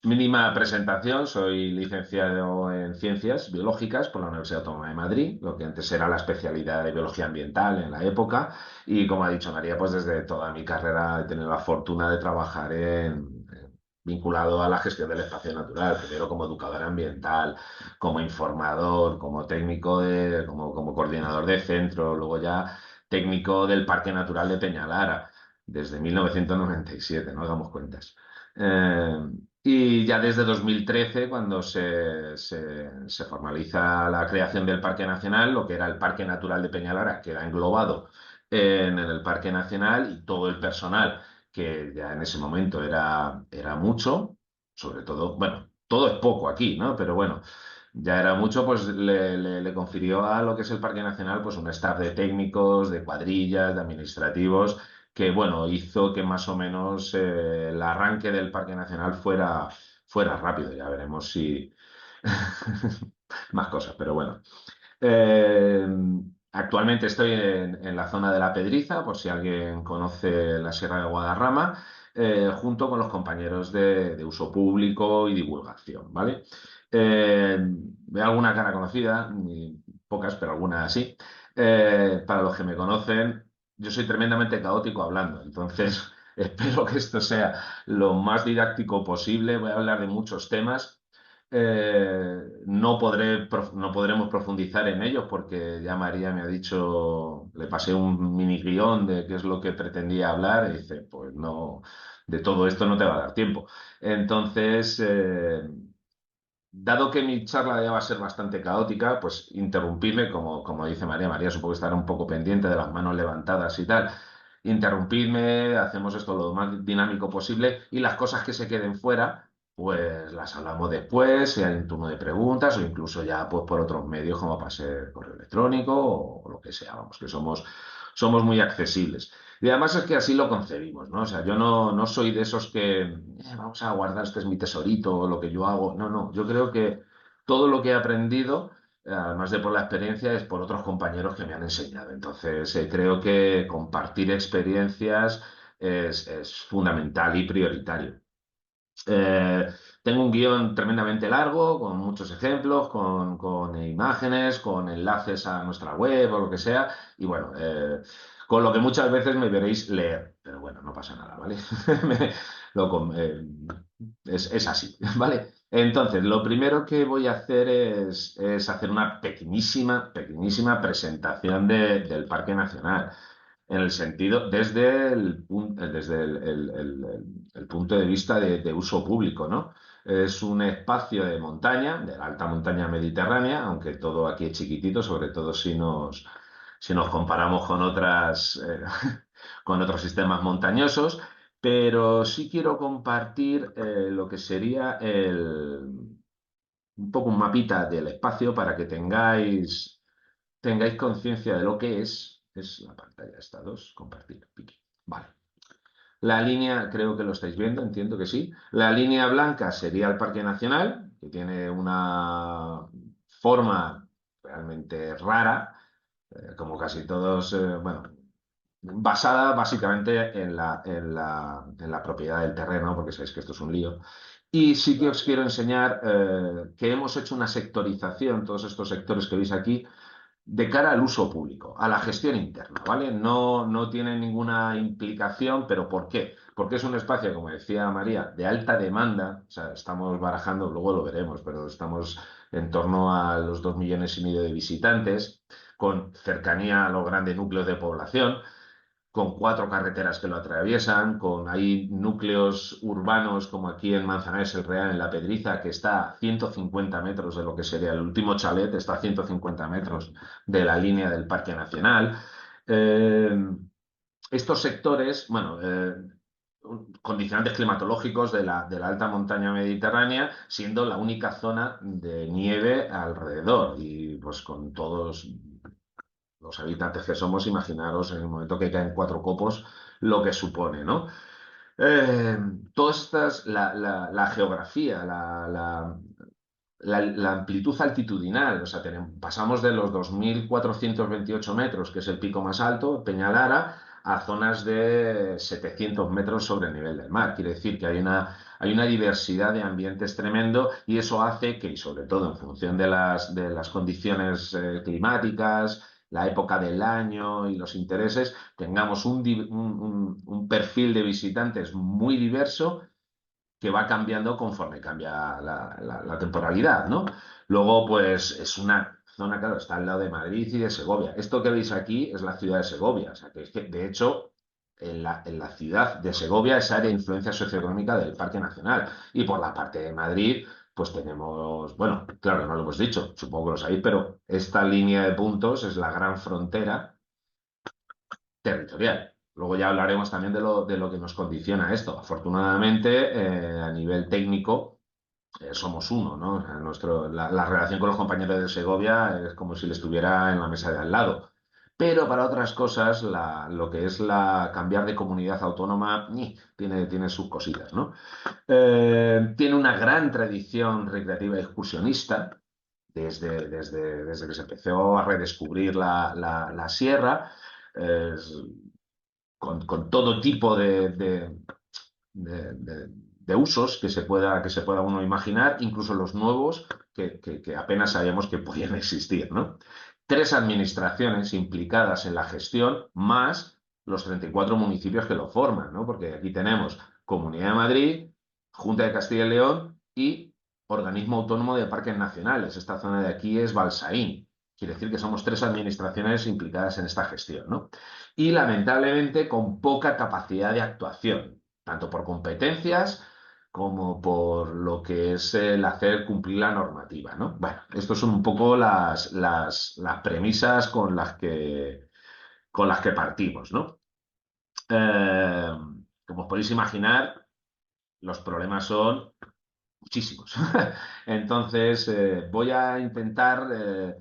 Mínima presentación, soy licenciado en Ciencias Biológicas por la Universidad Autónoma de Madrid, lo que antes era la especialidad de Biología Ambiental en la época, y como ha dicho María, pues desde toda mi carrera he tenido la fortuna de trabajar vinculado a la gestión del espacio natural, primero como educador ambiental, como informador, como como coordinador de centro, luego ya técnico del Parque Natural de Peñalara, desde 1997, no hagamos cuentas. Eh, y ya desde 2013, cuando se formaliza la creación del Parque Nacional, lo que era el Parque Natural de Peñalara queda englobado en el Parque Nacional y todo el personal, que ya en ese momento era mucho, sobre todo, bueno, todo es poco aquí, ¿no? Pero bueno, ya era mucho, pues le confirió a lo que es el Parque Nacional, pues un staff de técnicos, de cuadrillas, de administrativos que bueno, hizo que más o menos el arranque del Parque Nacional fuera rápido. Ya veremos si más cosas, pero bueno. Eh, Actualmente estoy en la zona de La Pedriza, por si alguien conoce la Sierra de Guadarrama, junto con los compañeros de uso público y divulgación, ¿vale? Veo alguna cara conocida, pocas, pero algunas sí. Para los que me conocen, yo soy tremendamente caótico hablando, entonces espero que esto sea lo más didáctico posible. Voy a hablar de muchos temas. No podremos profundizar en ellos porque ya María me ha dicho, le pasé un mini guión de qué es lo que pretendía hablar y dice, pues no, de todo esto no te va a dar tiempo. Entonces, dado que mi charla ya va a ser bastante caótica, pues interrumpirme, como dice María. María supongo que estará un poco pendiente de las manos levantadas y tal. Interrumpirme, hacemos esto lo más dinámico posible y las cosas que se queden fuera, pues las hablamos después, sea en turno de preguntas o incluso ya pues por otros medios como para ser correo electrónico o lo que sea. Vamos, que somos muy accesibles. Y además es que así lo concebimos, ¿no? O sea, yo no soy de esos que vamos a guardar, este es mi tesorito, o lo que yo hago. No, no, yo creo que todo lo que he aprendido, además de por la experiencia, es por otros compañeros que me han enseñado. Entonces, creo que compartir experiencias es fundamental y prioritario. Eh, Tengo un guión tremendamente largo, con muchos ejemplos, con imágenes, con enlaces a nuestra web o lo que sea, y bueno, con lo que muchas veces me veréis leer, pero bueno, no pasa nada, ¿vale? Me- lo com- eh, es así, ¿vale? Entonces, lo primero que voy a hacer es hacer una pequeñísima presentación del Parque Nacional en el sentido, desde el punto de vista de uso público, ¿no? Es un espacio de montaña, de la alta montaña mediterránea, aunque todo aquí es chiquitito, sobre todo si nos comparamos con con otros sistemas montañosos, pero sí quiero compartir lo que sería un poco un mapita del espacio para que tengáis conciencia de lo que es la pantalla esta 2 compartir, piqui. Vale. La línea, creo que lo estáis viendo, entiendo que sí. La línea blanca sería el Parque Nacional, que tiene una forma realmente rara, como casi todos, bueno, basada básicamente en la propiedad del terreno, porque sabéis que esto es un lío. Y sí que os quiero enseñar que hemos hecho una sectorización, todos estos sectores que veis aquí, de cara al uso público, a la gestión interna, ¿vale? No tiene ninguna implicación, pero ¿por qué? Porque es un espacio, como decía María, de alta demanda, o sea, estamos barajando, luego lo veremos, pero estamos en torno a los 2,5 millones de visitantes, con cercanía a los grandes núcleos de población, con 4 carreteras que lo atraviesan, con ahí núcleos urbanos como aquí en Manzanares el Real, en La Pedriza, que está a 150 metros de lo que sería el último chalet, está a 150 metros de la línea del Parque Nacional. Eh, Estos sectores, bueno, condicionantes climatológicos de la alta montaña mediterránea, siendo la única zona de nieve alrededor y pues con todos los habitantes que somos, imaginaros en el momento que caen 4 copos lo que supone, ¿no? Eh, Todas estas, la geografía, la amplitud altitudinal, o sea, pasamos de los 2.428 metros, que es el pico más alto, Peñalara, a zonas de 700 metros sobre el nivel del mar. Quiere decir que hay una diversidad de ambientes tremendo y eso hace que, y sobre todo en función de las condiciones climáticas, la época del año y los intereses, tengamos un perfil de visitantes muy diverso que va cambiando conforme cambia la temporalidad, ¿no? Luego, pues es una zona, claro, está al lado de Madrid y de Segovia. Esto que veis aquí es la ciudad de Segovia, o sea, que es que, de hecho, en la ciudad de Segovia es área de influencia socioeconómica del Parque Nacional. Y por la parte de Madrid, pues tenemos, bueno, claro, no lo hemos dicho, supongo que lo sabéis, pero esta línea de puntos es la gran frontera territorial. Luego ya hablaremos también de lo que nos condiciona esto. Afortunadamente, a nivel técnico, somos uno, ¿no? O sea, la relación con los compañeros de Segovia es como si le estuviera en la mesa de al lado. Pero para otras cosas, lo que es la cambiar de comunidad autónoma, tiene sus cositas, ¿no? Tiene una gran tradición recreativa y excursionista, desde que se empezó a redescubrir la sierra. Es, con todo tipo de usos que se pueda uno imaginar, incluso los nuevos que apenas sabíamos que podían existir, ¿no? Tres administraciones implicadas en la gestión, más los 34 municipios que lo forman, ¿no? Porque aquí tenemos Comunidad de Madrid, Junta de Castilla y León y Organismo Autónomo de Parques Nacionales. Esta zona de aquí es Balsaín. Quiere decir que somos tres administraciones implicadas en esta gestión, ¿no? Y lamentablemente con poca capacidad de actuación, tanto por competencias como por lo que es el hacer cumplir la normativa, ¿no? Bueno, estas son un poco las premisas con las que partimos, ¿no? Eh, Como os podéis imaginar, los problemas son muchísimos. Entonces, voy a intentar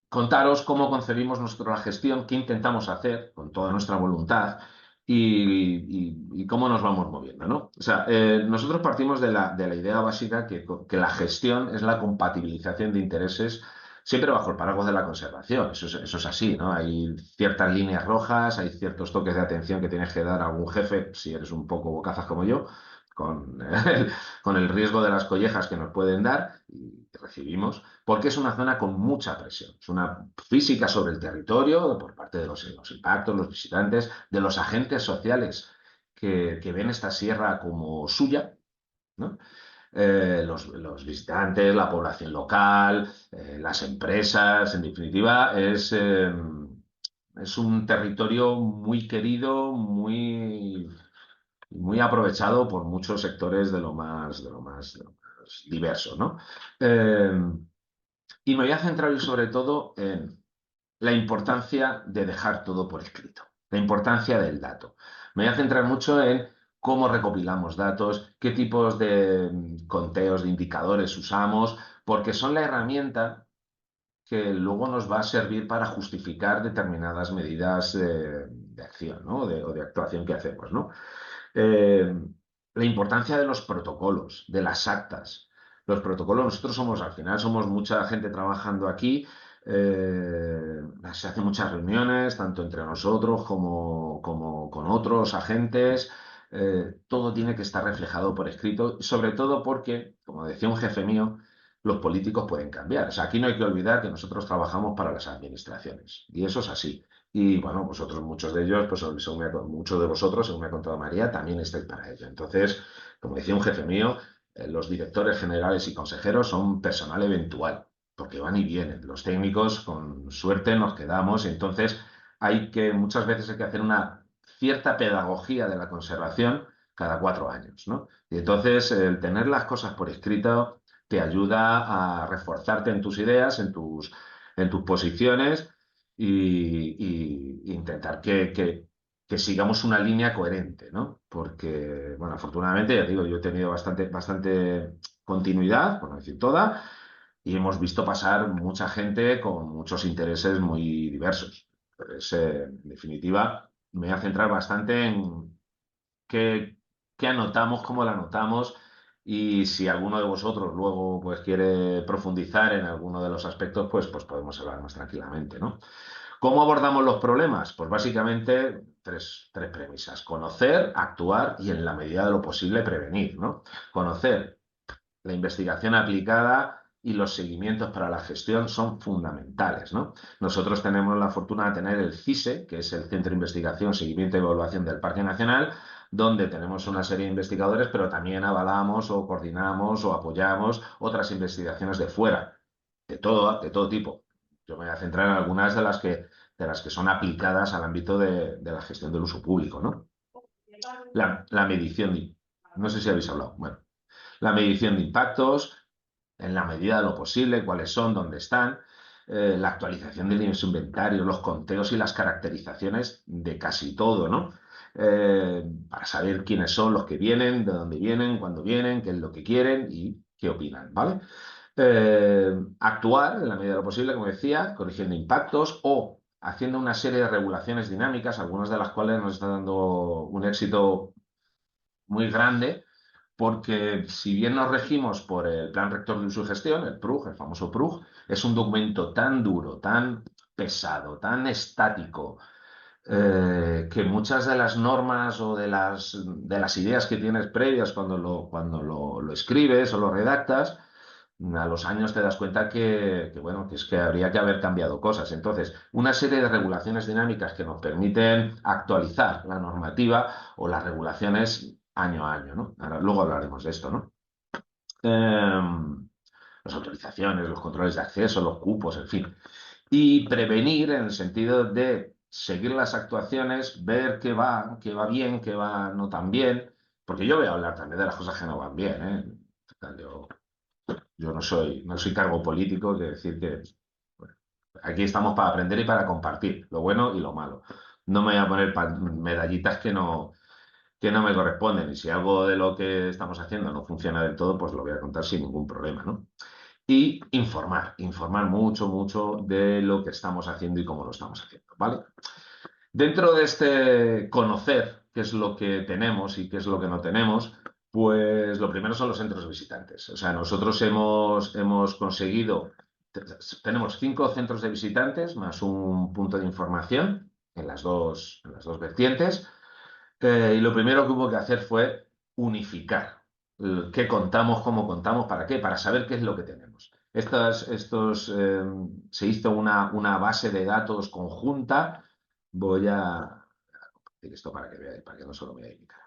contaros cómo concebimos nuestra gestión, qué intentamos hacer con toda nuestra voluntad y cómo nos vamos moviendo, ¿no? O sea, nosotros partimos de la idea básica que la gestión es la compatibilización de intereses siempre bajo el paraguas de la conservación. Eso es así, ¿no? Hay ciertas líneas rojas, hay ciertos toques de atención que tienes que dar a algún jefe si eres un poco bocazas como yo, con con el riesgo de las collejas que nos pueden dar y que recibimos porque es una zona con mucha presión. Es una física sobre el territorio por parte de los impactos, los visitantes, de los agentes sociales que ven esta sierra como suya, ¿no? Los visitantes, la población local, las empresas, en definitiva, es un territorio muy querido, muy aprovechado por muchos sectores de lo más diverso, ¿no? Eh, y me voy a centrar hoy sobre todo en la importancia de dejar todo por escrito, la importancia del dato. Me voy a centrar mucho en cómo recopilamos datos, qué tipos de conteos, de indicadores usamos, porque son la herramienta que luego nos va a servir para justificar determinadas medidas de acción, ¿no? O de actuación que hacemos, ¿no? Eh, la importancia de los protocolos, de las actas. Los protocolos, nosotros somos, al final, somos mucha gente trabajando aquí. Se hacen muchas reuniones, tanto entre nosotros como con otros agentes. Todo tiene que estar reflejado por escrito, sobre todo porque, como decía un jefe mío, los políticos pueden cambiar. O sea, aquí no hay que olvidar que nosotros trabajamos para las administraciones, y eso es así. Y bueno, vosotros, muchos de ellos, pues muchos de vosotros, según me ha contado María, también estáis para ello. Entonces, como decía un jefe mío, los directores generales y consejeros son personal eventual, porque van y vienen. Los técnicos, con suerte, nos quedamos. Entonces, muchas veces hay que hacer una cierta pedagogía de la conservación cada 4 años, ¿no? Y entonces, el tener las cosas por escrito te ayuda a reforzarte en tus ideas, en tus posiciones y intentar que sigamos una línea coherente, ¿no? Porque, bueno, afortunadamente, ya digo, yo he tenido bastante continuidad, por no decir toda, y hemos visto pasar mucha gente con muchos intereses muy diversos. Entonces, en definitiva, me voy a centrar bastante en qué, qué anotamos, cómo la anotamos. Y si alguno de vosotros luego pues quiere profundizar en alguno de los aspectos, pues podemos hablar más tranquilamente, ¿no? ¿Cómo abordamos los problemas? Pues básicamente tres premisas. Conocer, actuar y en la medida de lo posible prevenir, ¿no? Conocer, la investigación aplicada y los seguimientos para la gestión son fundamentales, ¿no? Nosotros tenemos la fortuna de tener el CISE, que es el Centro de Investigación, Seguimiento y Evaluación del Parque Nacional, donde tenemos una serie de investigadores, pero también avalamos o coordinamos o apoyamos otras investigaciones de fuera, de todo tipo. Yo me voy a centrar en algunas de las que son aplicadas al ámbito de la gestión del uso público, ¿no? La medición, no sé si habéis hablado, bueno, la medición de impactos, en la medida de lo posible, cuáles son, dónde están, la actualización de los inventarios, los conteos y las caracterizaciones de casi todo, ¿no? Para saber quiénes son los que vienen, de dónde vienen, cuándo vienen, qué es lo que quieren y qué opinan, ¿vale? Actuar en la medida de lo posible, como decía, corrigiendo impactos o haciendo una serie de regulaciones dinámicas, algunas de las cuales nos están dando un éxito muy grande, porque si bien nos regimos por el Plan Rector de Uso y Gestión, el PRUG, el famoso PRUG, es un documento tan duro, tan pesado, tan estático, que muchas de las normas o de las ideas que tienes previas cuando lo escribes o lo redactas, a los años te das cuenta bueno, que es que habría que haber cambiado cosas. Entonces, una serie de regulaciones dinámicas que nos permiten actualizar la normativa o las regulaciones año a año, ¿no? Luego hablaremos de esto, ¿no? Las autorizaciones, los controles de acceso, los cupos, en fin. Y prevenir en el sentido de seguir las actuaciones, ver qué va bien, qué va no tan bien, porque yo voy a hablar también de las cosas que no van bien, ¿eh? O sea, yo no soy cargo político, que decir que bueno, aquí estamos para aprender y para compartir lo bueno y lo malo. No me voy a poner medallitas que no me corresponden, y si algo de lo que estamos haciendo no funciona del todo, pues lo voy a contar sin ningún problema, ¿no? Y informar mucho, mucho de lo que estamos haciendo y cómo lo estamos haciendo, ¿vale? Dentro de este conocer qué es lo que tenemos y qué es lo que no tenemos, pues lo primero son los centros de visitantes. O sea, nosotros hemos conseguido, tenemos 5 centros de visitantes más un punto de información en las dos vertientes. Y lo primero que hubo que hacer fue unificar qué contamos, cómo contamos, para qué, para saber qué es lo que tenemos. Se hizo una base de datos conjunta. Voy a compartir esto para que veáis, para que no solo veáis mi cara.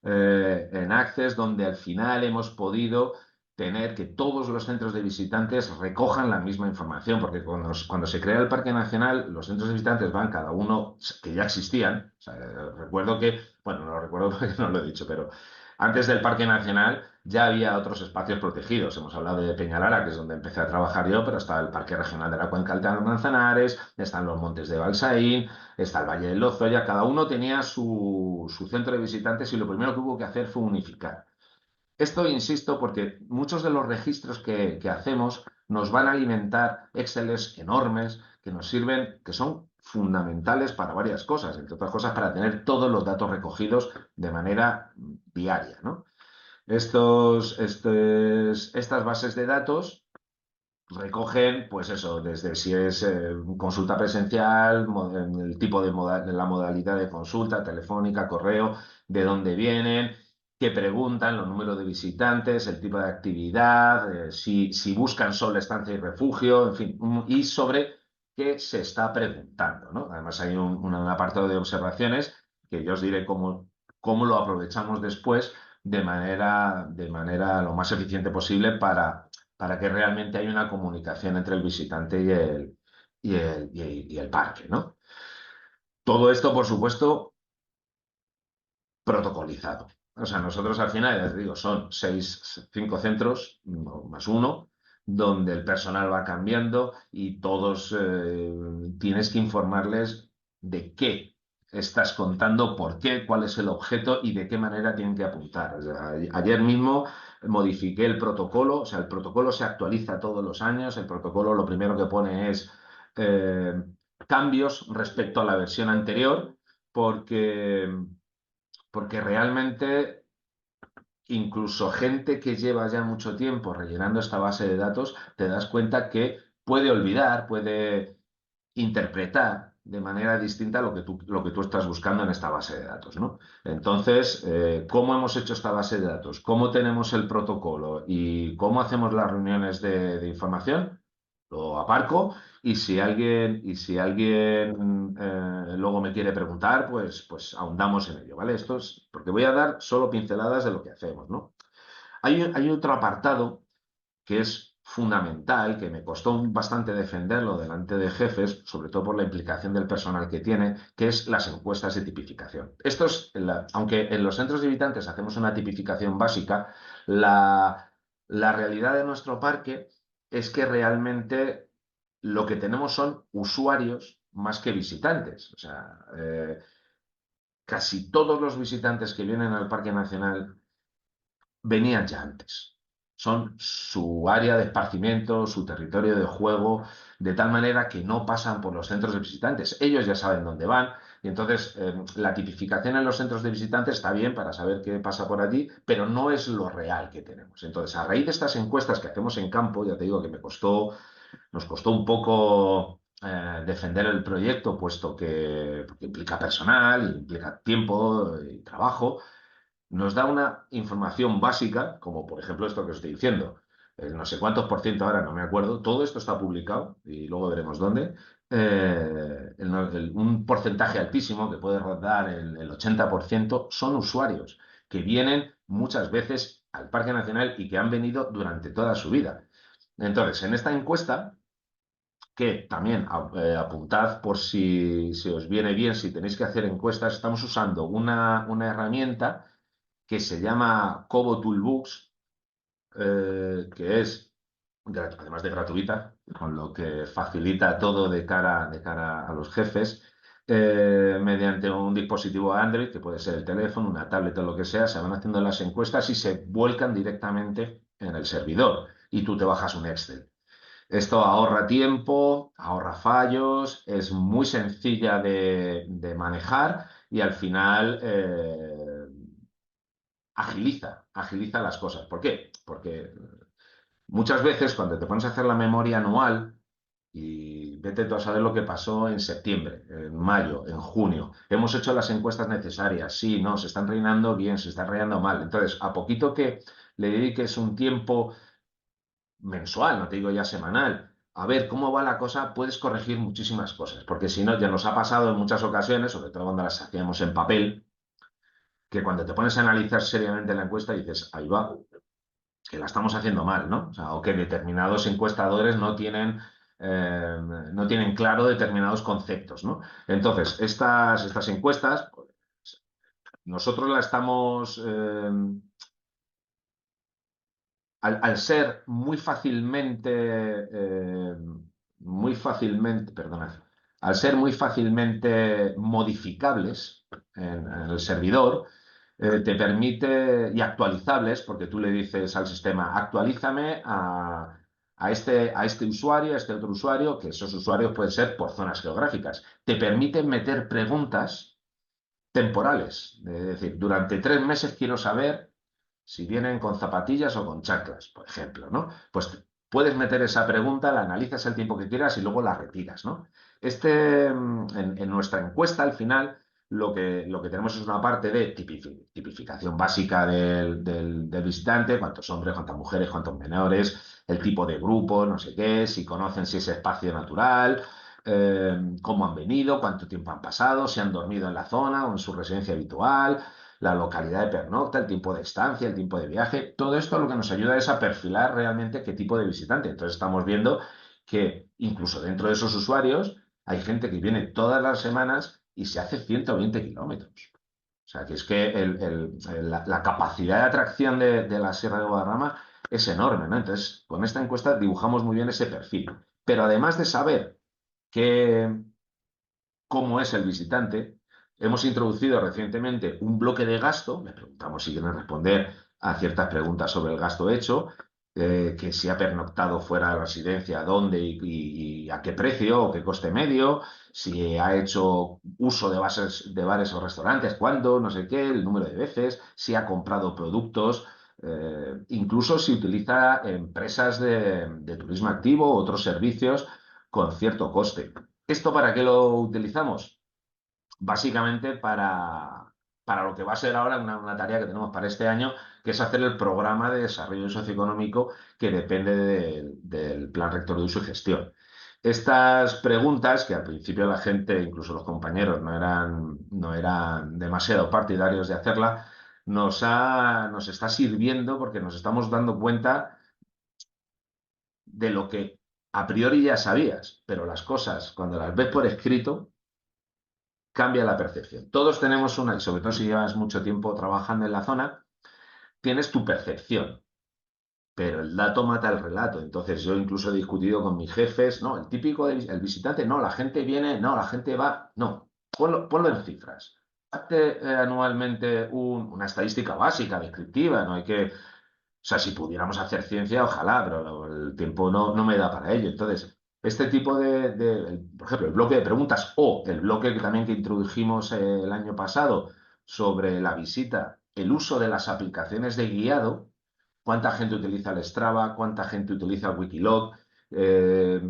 En Access, donde al final hemos podido tener que todos los centros de visitantes recojan la misma información, porque cuando se crea el Parque Nacional, los centros de visitantes van cada uno que ya existían. O sea, recuerdo que, bueno, no lo recuerdo porque no lo he dicho, pero antes del Parque Nacional ya había otros espacios protegidos. Hemos hablado de Peñalara, que es donde empecé a trabajar yo, pero está el Parque Regional de la Cuenca Alta de Manzanares, están los Montes de Balsaín, está el Valle del Lozoya. Cada uno tenía su centro de visitantes y lo primero que hubo que hacer fue unificar. Esto insisto porque muchos de los registros que hacemos nos van a alimentar Exceles enormes que nos sirven, que son fundamentales para varias cosas, entre otras cosas para tener todos los datos recogidos de manera diaria, ¿no? Estas bases de datos recogen, pues eso, desde si es consulta presencial, el tipo de la modalidad de consulta, telefónica, correo, de dónde vienen, qué preguntan, los números de visitantes, el tipo de actividad, si buscan solo estancia y refugio, en fin, y sobre qué se está preguntando, ¿no? Además hay un apartado de observaciones que yo os diré cómo lo aprovechamos después de manera lo más eficiente posible para que realmente haya una comunicación entre el visitante y el parque, ¿no? Todo esto, por supuesto, protocolizado. O sea, nosotros al final, ya te digo, son 5 centros, más uno, donde el personal va cambiando y todos tienes que informarles de qué estás contando, por qué, cuál es el objeto y de qué manera tienen que apuntar. O sea, ayer mismo modifiqué el protocolo, o sea, el protocolo se actualiza todos los años, el protocolo lo primero que pone es eh, cambios respecto a la versión anterior, porque realmente incluso gente que lleva ya mucho tiempo rellenando esta base de datos, te das cuenta que puede olvidar, interpretar de manera distinta lo que tú estás buscando en esta base de datos, ¿no? Entonces, ¿cómo hemos hecho esta base de datos? ¿Cómo tenemos el protocolo? ¿Y cómo hacemos las reuniones de información? Lo aparco y si alguien luego me quiere preguntar, pues ahondamos en ello, ¿vale? Esto es porque voy a dar solo pinceladas de lo que hacemos, ¿no? Hay otro apartado que es fundamental, que me costó bastante defenderlo delante de jefes, sobre todo por la implicación del personal que tiene, que es las encuestas de tipificación. Aunque en los centros de visitantes hacemos una tipificación básica, la realidad de nuestro parque es que realmente lo que tenemos son usuarios más que visitantes. O sea, casi todos los visitantes que vienen al Parque Nacional venían ya antes. Son su área de esparcimiento, su territorio de juego, de tal manera que no pasan por los centros de visitantes. Ellos ya saben dónde van y entonces la tipificación en los centros de visitantes está bien para saber qué pasa por allí, pero no es lo real que tenemos. Entonces, a raíz de estas encuestas que hacemos en campo, ya te digo que nos costó un poco defender el proyecto, puesto que porque implica personal, implica tiempo y trabajo, nos da una información básica, como por ejemplo esto que os estoy diciendo, el no sé cuántos por ciento ahora, no me acuerdo, todo esto está publicado y luego veremos dónde. Un porcentaje altísimo, que puede rondar el 80%, son usuarios que vienen muchas veces al Parque Nacional y que han venido durante toda su vida. Entonces, en esta encuesta, que también apuntad por si os viene bien, si tenéis que hacer encuestas, estamos usando una herramienta que se llama Kobo Toolbooks, que es, además de gratuita, con lo que facilita todo de cara a los jefes, mediante un dispositivo Android, que puede ser el teléfono, una tablet o lo que sea, se van haciendo las encuestas y se vuelcan directamente en el servidor y tú te bajas un Excel. Esto ahorra tiempo, ahorra fallos, es muy sencilla de manejar y al final agiliza las cosas. ¿Por qué? Porque muchas veces cuando te pones a hacer la memoria anual, y vete tú a saber lo que pasó en septiembre, en mayo, en junio. Hemos hecho las encuestas necesarias, sí, no, se están rellenando bien, se están rellenando mal. Entonces, a poquito que le dediques un tiempo mensual, no te digo ya semanal, a ver cómo va la cosa, puedes corregir muchísimas cosas, porque si no, ya nos ha pasado en muchas ocasiones, sobre todo cuando las hacíamos en papel, que cuando te pones a analizar seriamente la encuesta dices, ahí va, que la estamos haciendo mal, ¿no? O sea, o que determinados encuestadores no tienen claro determinados conceptos, ¿no? Entonces, estas encuestas, pues, nosotros las estamos, al ser perdonad, al ser muy fácilmente modificables en el servidor, te permite, y actualizables, porque tú le dices al sistema, actualízame a este usuario, a este otro usuario, que esos usuarios pueden ser por zonas geográficas. Te permite meter preguntas temporales. Es decir, durante 3 meses quiero saber si vienen con zapatillas o con chanclas, por ejemplo, ¿no? Pues puedes meter esa pregunta, la analizas el tiempo que quieras y luego la retiras, ¿no? En nuestra encuesta, al final, lo que tenemos es una parte de tipificación básica del visitante, cuántos hombres, cuántas mujeres, cuántos menores, el tipo de grupo, no sé qué, si conocen si es espacio natural, cómo han venido, cuánto tiempo han pasado, si han dormido en la zona o en su residencia habitual, la localidad de pernocta, el tiempo de estancia, el tiempo de viaje. Todo esto lo que nos ayuda es a perfilar realmente qué tipo de visitante. Entonces estamos viendo que incluso dentro de esos usuarios hay gente que viene todas las semanas y se hace 120 kilómetros. O sea, que es que la capacidad de atracción de la Sierra de Guadarrama es enorme, ¿no? Entonces, con esta encuesta dibujamos muy bien ese perfil. Pero además de saber qué, cómo es el visitante, hemos introducido recientemente un bloque de gasto. Le preguntamos si quieren responder a ciertas preguntas sobre el gasto hecho, que si ha pernoctado fuera de la residencia, dónde y a qué precio o qué coste medio, si ha hecho uso de bares o restaurantes, cuándo, no sé qué, el número de veces, si ha comprado productos. Incluso si utiliza empresas de turismo activo u otros servicios con cierto coste. ¿Esto para qué lo utilizamos? Básicamente para lo que va a ser ahora una tarea que tenemos para este año, que es hacer el programa de desarrollo socioeconómico que depende del Plan Rector de Uso y Gestión. Estas preguntas, que al principio la gente, incluso los compañeros, no eran demasiado partidarios de hacerla, nos está sirviendo porque nos estamos dando cuenta de lo que a priori ya sabías, pero las cosas, cuando las ves por escrito, cambia la percepción. Todos tenemos una, y sobre todo si llevas mucho tiempo trabajando en la zona, tienes tu percepción, pero el dato mata el relato. Entonces yo incluso he discutido con mis jefes, no, el típico el visitante, no, la gente viene, no, la gente va, no, ponlo en cifras. Hazte anualmente una estadística básica, descriptiva, no hay que, o sea, si pudiéramos hacer ciencia, ojalá, pero el tiempo no me da para ello. Entonces, este tipo por ejemplo, el bloque de preguntas o el bloque que también que introdujimos el año pasado sobre la visita, el uso de las aplicaciones de guiado, cuánta gente utiliza el Strava, cuánta gente utiliza el Wikiloc, eh,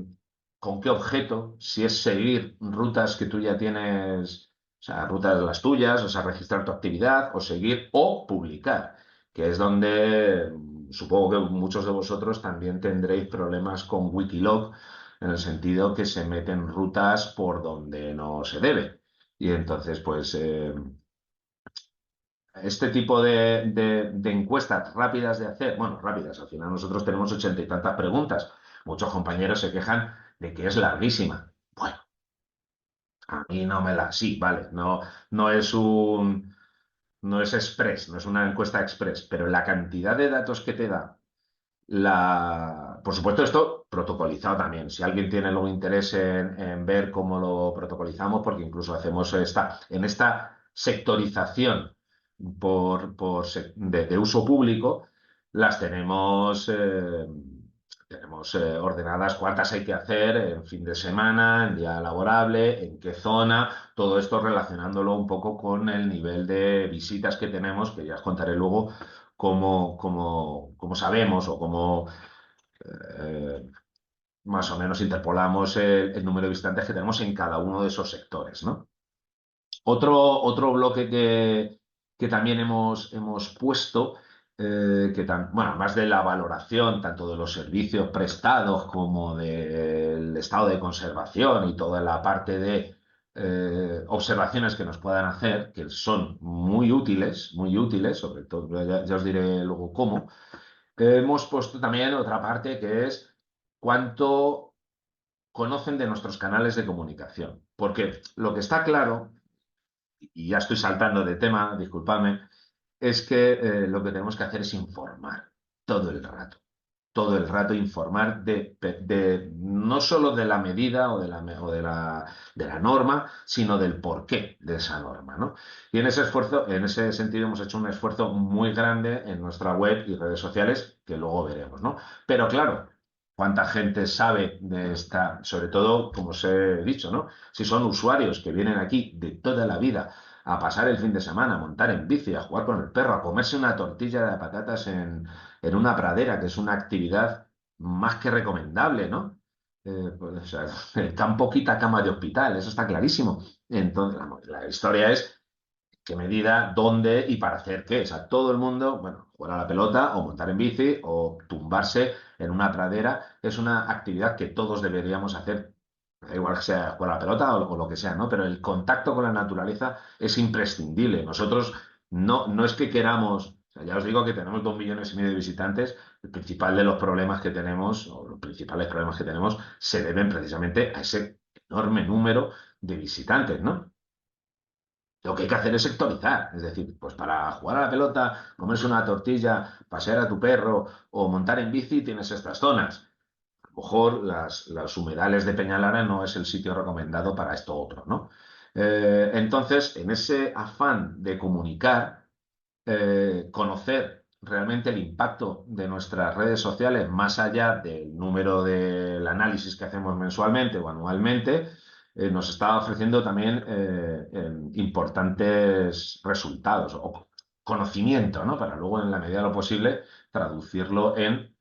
con qué objeto, si es seguir rutas que tú ya tienes, o sea, rutas de las tuyas, o sea, registrar tu actividad, o seguir o publicar, que es donde supongo que muchos de vosotros también tendréis problemas con Wikiloc, en el sentido que se meten rutas por donde no se debe. Y entonces, pues, este tipo de encuestas rápidas de hacer, bueno, rápidas, al final nosotros tenemos 80 y tantas preguntas. Muchos compañeros se quejan de que es larguísima. Bueno, a mí no me la... Sí, vale, no es no es express, no es una encuesta express, pero la cantidad de datos que te da, por supuesto, esto protocolizado también. Si alguien tiene luego interés en ver cómo lo protocolizamos, porque incluso hacemos en esta sectorización de uso público, las tenemos ordenadas cuántas hay que hacer en fin de semana, en día laborable, en qué zona, todo esto relacionándolo un poco con el nivel de visitas que tenemos, que ya os contaré luego cómo sabemos o cómo eh, más o menos interpolamos el número de visitantes que tenemos en cada uno de esos sectores, ¿no? Otro bloque que también hemos puesto, bueno, más de la valoración tanto de los servicios prestados como del estado de conservación y toda la parte de observaciones que nos puedan hacer, que son muy útiles, sobre todo, ya os diré luego cómo. Hemos puesto también otra parte que es cuánto conocen de nuestros canales de comunicación. Porque lo que está claro, y ya estoy saltando de tema, disculpadme, es que lo que tenemos que hacer es informar todo el rato. Todo el rato informar no solo de la medida o de la norma, sino del porqué de esa norma, ¿no? Y en ese esfuerzo, en ese sentido, hemos hecho un esfuerzo muy grande en nuestra web y redes sociales, que luego veremos, ¿no? Pero claro, ¿cuánta gente sabe de sobre todo, como os he dicho, ¿no? Si son usuarios que vienen aquí de toda la vida a pasar el fin de semana, a montar en bici, a jugar con el perro, a comerse una tortilla de patatas en una pradera, que es una actividad más que recomendable, ¿no? Pues, o sea, tan poquita cama de hospital, eso está clarísimo. Entonces, la historia es qué medida, dónde y para hacer qué. O sea, todo el mundo, bueno, jugar a la pelota o montar en bici o tumbarse en una pradera es una actividad que todos deberíamos hacer. Da igual que sea jugar a la pelota o lo que sea, ¿no? Pero el contacto con la naturaleza es imprescindible. Nosotros no es que queramos, o sea, ya os digo que tenemos 2,5 millones de visitantes. El principal de los problemas que tenemos, o los principales problemas que tenemos, se deben precisamente a ese enorme número de visitantes, ¿no? Lo que hay que hacer es sectorizar, es decir, pues para jugar a la pelota, comerse una tortilla, pasear a tu perro o montar en bici tienes estas zonas. A lo mejor las humedales de Peñalara no es el sitio recomendado para esto otro, ¿no? Entonces, en ese afán de comunicar, conocer realmente el impacto de nuestras redes sociales más allá del número del análisis que hacemos mensualmente o anualmente, nos está ofreciendo también importantes resultados o conocimiento, ¿no? Para luego, en la medida de lo posible, traducirlo en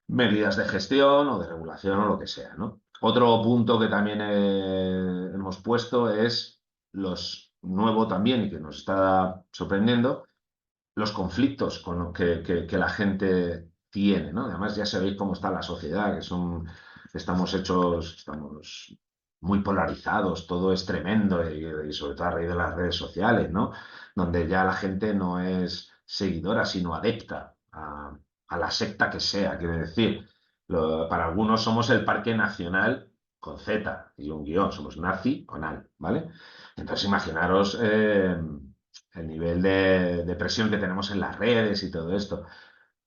medidas de gestión o de regulación o lo que sea, ¿no? Otro punto que también hemos puesto es los nuevo también y que nos está sorprendiendo, los conflictos con que la gente tiene, ¿no? Además, ya sabéis cómo está la sociedad, estamos muy polarizados, todo es tremendo y sobre todo a raíz de las redes sociales, ¿no? Donde ya la gente no es seguidora, sino adepta a la secta que sea, quiere decir. Para algunos somos el Parque Nacional con Z y un guión, somos nazi con al, ¿vale? Entonces imaginaros el nivel de presión que tenemos en las redes y todo esto.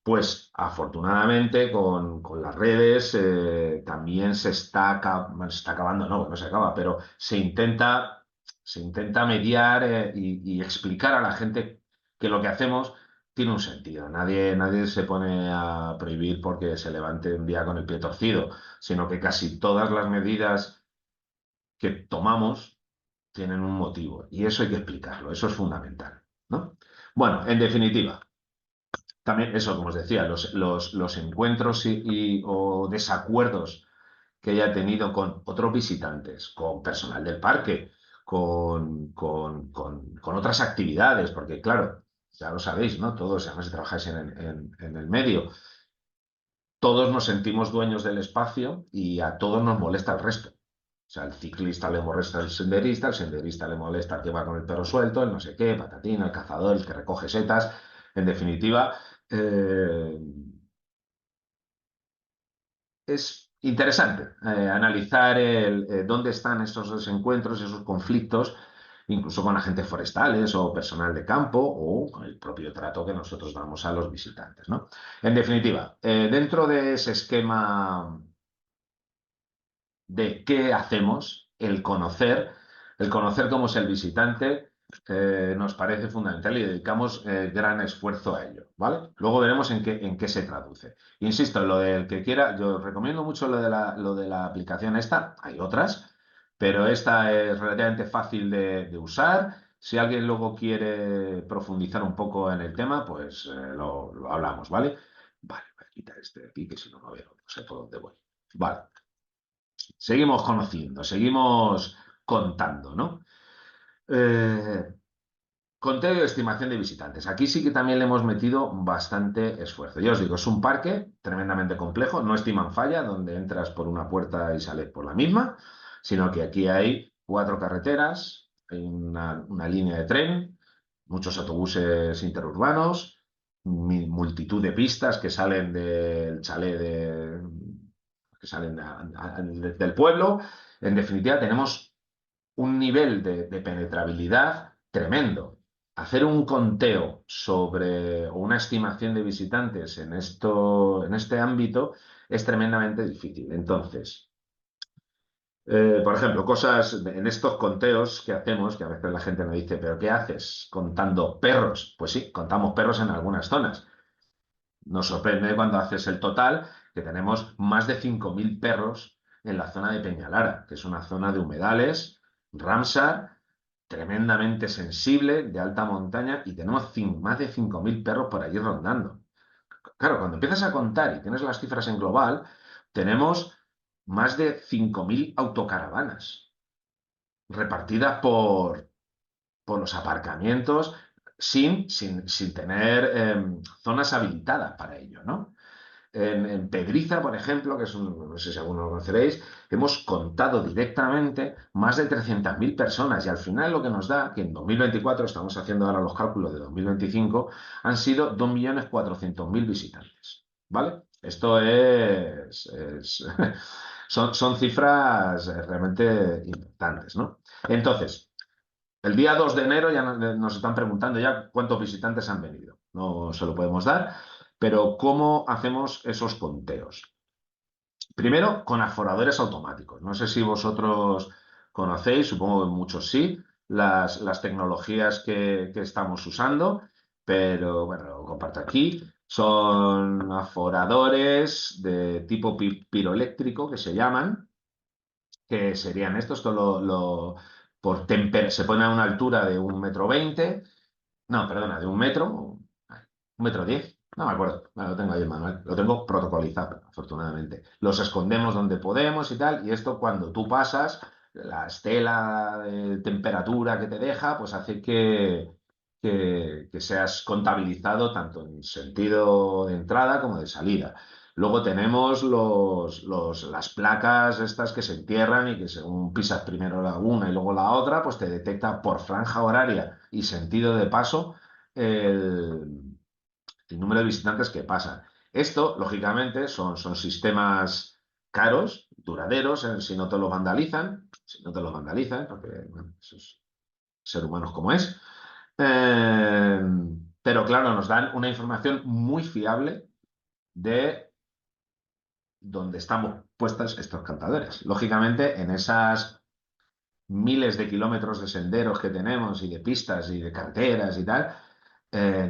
Pues afortunadamente con las redes también bueno, se está acabando, no, no se acaba, pero se intenta mediar y explicar a la gente que lo que hacemos tiene un sentido. Nadie se pone a prohibir porque se levante un día con el pie torcido, sino que casi todas las medidas que tomamos tienen un motivo y eso hay que explicarlo, eso es fundamental, ¿no? Bueno, en definitiva. También eso, como os decía, los encuentros o desacuerdos que haya tenido con otros visitantes, con personal del parque, con otras actividades, porque claro, ya lo sabéis, ¿no? Todos, además si trabajáis en el medio, todos nos sentimos dueños del espacio y a todos nos molesta el resto. O sea, al ciclista le molesta el senderista le molesta el que va con el perro suelto, el no sé qué, patatín, el cazador, el que recoge setas. En definitiva, eh, es interesante analizar dónde están esos desencuentros, esos conflictos, incluso con agentes forestales o personal de campo o con el propio trato que nosotros damos a los visitantes, ¿no? En definitiva, dentro de ese esquema de qué hacemos, el conocer cómo es el visitante, nos parece fundamental y dedicamos gran esfuerzo a ello, ¿vale? Luego veremos en qué se traduce. Insisto, lo del que quiera, yo recomiendo mucho lo de la aplicación esta, hay otras, pero esta es relativamente fácil de usar. Si alguien luego quiere profundizar un poco en el tema, pues lo hablamos, ¿vale? Vale, voy a quitar este de aquí, que si no, no veo, no sé por dónde voy. Vale. Seguimos conociendo, seguimos contando, ¿no? Eh, Conteo de estimación de visitantes. Aquí sí que también le hemos metido bastante esfuerzo. Ya os digo, es un parque tremendamente complejo, no estiman falla, donde entras por una puerta y sales por la misma, sino que aquí hay 4 carreteras, hay una línea de tren, muchos autobuses interurbanos, multitud de pistas que salen del chalet que salen del pueblo. En definitiva, tenemos un nivel de penetrabilidad tremendo. Hacer un conteo sobre o una estimación de visitantes en este ámbito es tremendamente difícil. Entonces, por ejemplo, cosas en estos conteos que hacemos, que a veces la gente me dice, ¿pero qué haces contando perros? Pues sí, contamos perros en algunas zonas. Nos sorprende cuando haces el total que tenemos más de 5.000 perros en la zona de Peñalara, que es una zona de humedales, Ramsar, tremendamente sensible, de alta montaña, y tenemos más de 5.000 perros por allí rondando. Claro, cuando empiezas a contar y tienes las cifras en global, tenemos más de 5.000 autocaravanas repartidas por los aparcamientos sin tener zonas habilitadas para ello, ¿no? En Pedriza, por ejemplo, que no sé si alguno lo conoceréis, hemos contado directamente más de 300.000 personas y al final lo que nos da, que en 2024, estamos haciendo ahora los cálculos de 2025, han sido 2.400.000 visitantes, ¿vale? Esto son cifras realmente importantes, ¿no? Entonces, el día 2 de enero ya nos están preguntando ya cuántos visitantes han venido. No se lo podemos dar, pero ¿cómo hacemos esos conteos? Primero, con aforadores automáticos. No sé si vosotros conocéis, supongo que muchos sí, las tecnologías que estamos usando, pero bueno, lo comparto aquí. Son aforadores de tipo piroeléctrico que se llaman, que serían estos, se pone a una altura de 1,20 m, no, perdona, de 1 metro, 1,10 m, No me acuerdo, lo tengo ahí el manual, lo tengo protocolizado, afortunadamente. Los escondemos donde podemos y tal, y esto cuando tú pasas, la estela de temperatura que te deja, pues hace que seas contabilizado tanto en sentido de entrada como de salida. Luego tenemos las placas estas que se entierran y que según pisas primero la una y luego la otra, pues te detecta por franja horaria y sentido de paso el el número de visitantes que pasan. Esto, lógicamente, son sistemas caros, duraderos, si no te lo vandalizan, si no te lo vandalizan, porque bueno, esos ser humanos como es. Eh, pero claro, nos dan una información muy fiable de dónde estamos puestas estos cantadores. Lógicamente, en esas miles de kilómetros de senderos que tenemos y de pistas y de carreteras y tal,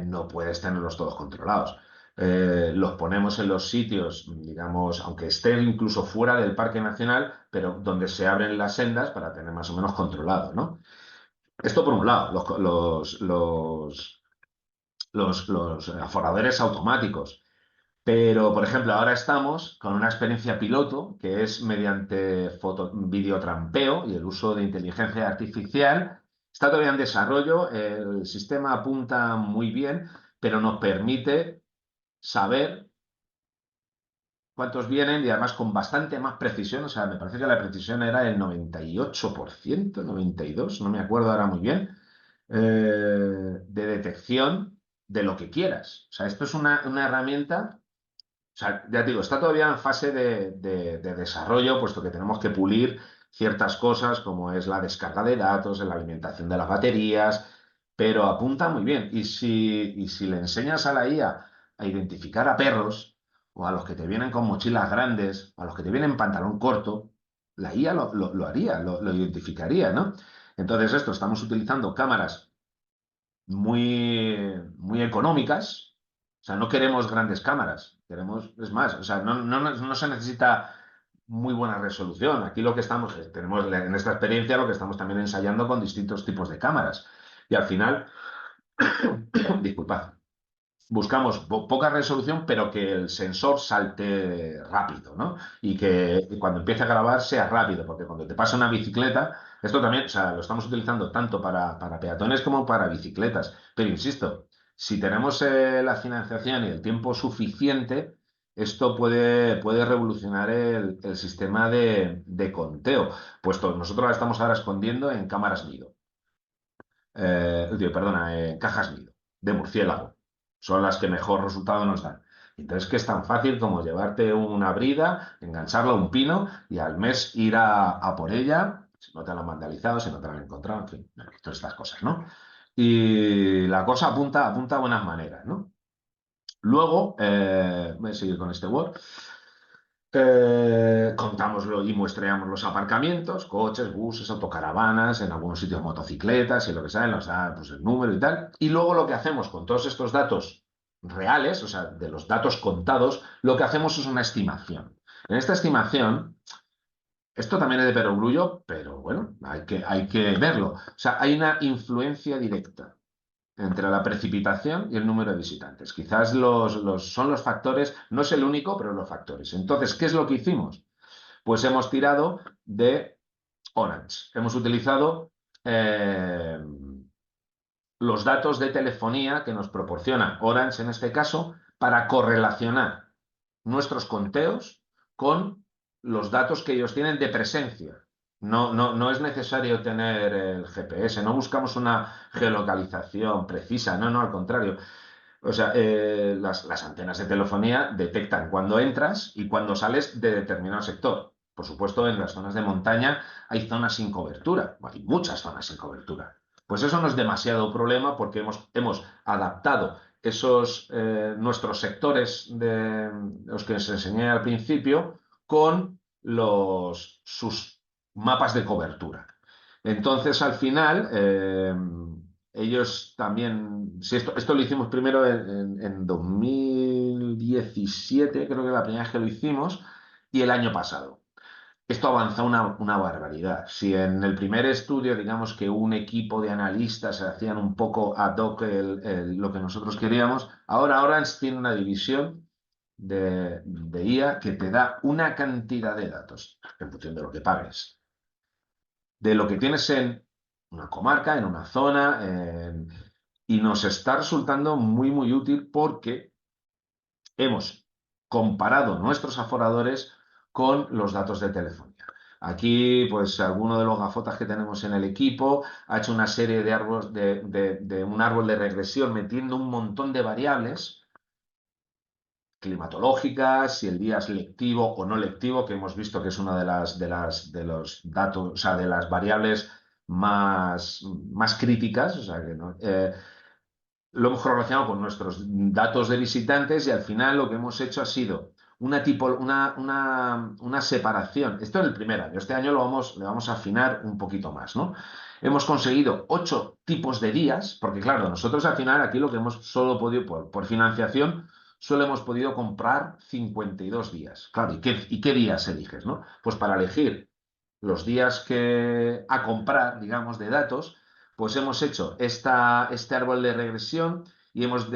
no puedes tenerlos todos controlados. Los ponemos en los sitios, digamos, aunque estén incluso fuera del Parque Nacional, pero donde se abren las sendas para tener más o menos controlado, ¿no? Esto por un lado, los aforadores automáticos. Pero, por ejemplo, ahora estamos con una experiencia piloto que es mediante videotrampeo y el uso de inteligencia artificial. Está todavía en desarrollo, el sistema apunta muy bien, pero nos permite saber cuántos vienen y además con bastante más precisión. O sea, me parece que la precisión era el 98%, 92%, no me acuerdo ahora muy bien, de detección de lo que quieras. O sea, esto es una herramienta. O sea, ya te digo, está todavía en fase de desarrollo, puesto que tenemos que pulir ciertas cosas como es la descarga de datos, la alimentación de las baterías, pero apunta muy bien. Y si le enseñas a la IA a identificar a perros, o a los que te vienen con mochilas grandes, o a los que te vienen en pantalón corto, la IA lo haría, lo identificaría, ¿no? Entonces, estamos utilizando cámaras muy económicas. O sea, no queremos grandes cámaras, queremos, es más, o sea, no se necesita muy buena resolución. Aquí lo que estamos, tenemos en esta experiencia lo que estamos también ensayando con distintos tipos de cámaras. Y al final, disculpad, buscamos poca resolución, pero que el sensor salte rápido, ¿no? Y que cuando empiece a grabar sea rápido, porque cuando te pasa una bicicleta, esto también, o sea, lo estamos utilizando tanto para peatones como para bicicletas. Pero insisto, si tenemos la financiación y el tiempo suficiente, esto puede revolucionar el sistema de conteo. Puesto nosotros la estamos ahora escondiendo en cámaras Nido, perdona, cajas nido de murciélago. Son las que mejor resultado nos dan. Entonces, que es tan fácil como llevarte una brida, engancharla a un pino y al mes ir a por ella, si no te la han vandalizado, si no te la han encontrado, en fin, todas estas cosas, ¿no? Y la cosa apunta a buenas maneras, ¿no? Luego, voy a seguir con este Word. Contámoslo y muestreamos los aparcamientos, coches, buses, autocaravanas, en algunos sitios motocicletas y lo que sea, nos da pues, el número y tal. Y luego lo que hacemos con todos estos datos reales, o sea, de los datos contados, lo que hacemos es una estimación. En esta estimación, esto también es de perogrullo, pero bueno, hay que verlo. O sea, hay una influencia directa entre la precipitación y el número de visitantes. Quizás son los factores, no es el único, pero los factores. Entonces, ¿qué es lo que hicimos? Pues hemos tirado de Orange. Hemos utilizado los datos de telefonía que nos proporciona Orange en este caso para correlacionar nuestros conteos con los datos que ellos tienen de presencia. No es necesario tener el GPS, no buscamos una geolocalización precisa, no, al contrario. O sea, las antenas de telefonía detectan cuando entras y cuando sales de determinado sector. Por supuesto, en las zonas de montaña hay zonas sin cobertura, hay muchas zonas sin cobertura. Pues eso no es demasiado problema porque hemos adaptado nuestros sectores de los que os enseñé al principio con sus mapas de cobertura. Entonces, al final, ellos también, si esto lo hicimos primero en 2017, creo que la primera vez que lo hicimos, y el año pasado. esto avanza una barbaridad. Si en el primer estudio, digamos que un equipo de analistas hacían un poco ad hoc lo que nosotros queríamos, ahora Orange tiene una división de IA que te da una cantidad de datos en función de lo que pagues, de lo que tienes en una comarca, en una zona, y nos está resultando muy, muy útil porque hemos comparado nuestros aforadores con los datos de telefonía. Aquí, pues, alguno de los gafotas que tenemos en el equipo ha hecho una serie de árboles de un árbol de regresión metiendo un montón de variables climatológicas, si el día es lectivo o no lectivo, que hemos visto que es una de los datos, o sea, de las variables más críticas, o sea, que no, lo hemos relacionado con nuestros datos de visitantes y al final lo que hemos hecho ha sido una separación. Esto en el primer año. Este año le vamos a afinar un poquito más, ¿no? Hemos conseguido 8 tipos de días, porque claro, nosotros al final aquí lo que hemos solo podido, por financiación, solo hemos podido comprar 52 días. Claro, ¿y qué días eliges, no? Pues para elegir los días que a comprar, digamos, de datos, pues hemos hecho este árbol de regresión y hemos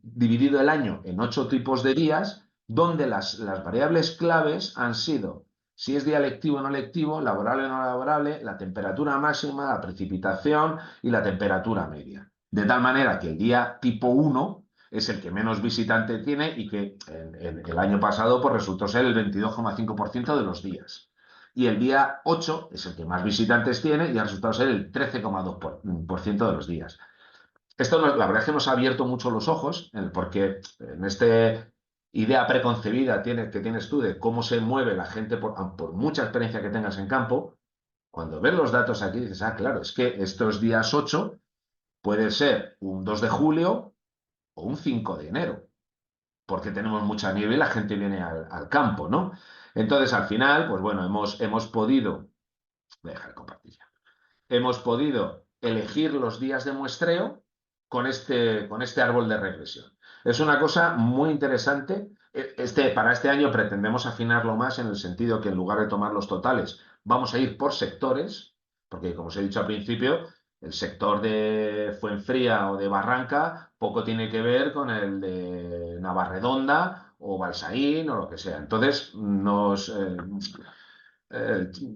dividido el año en 8 tipos de días, donde las variables claves han sido si es día lectivo o no lectivo, laborable o no laborable, la temperatura máxima, la precipitación y la temperatura media. De tal manera que el día tipo 1 es el que menos visitante tiene y que el año pasado pues, resultó ser el 22,5% de los días. Y el día 8 es el que más visitantes tiene y ha resultado ser el 13,2% de los días. La verdad es que nos ha abierto mucho los ojos, porque en esta idea preconcebida que tienes tú de cómo se mueve la gente por mucha experiencia que tengas en campo, cuando ves los datos aquí dices, ah, claro, es que estos días 8 puede ser un 2 de julio o un 5 de enero, porque tenemos mucha nieve y la gente viene al campo, ¿no? Entonces, al final, pues bueno, hemos podido, voy a dejar de compartir ya. Hemos podido elegir los días de muestreo con este árbol de regresión. Es una cosa muy interesante. Para este año pretendemos afinarlo más en el sentido que en lugar de tomar los totales, vamos a ir por sectores, porque como os he dicho al principio, el sector de Fuenfría o de Barranca poco tiene que ver con el de Navarredonda o Balsaín o lo que sea. Entonces,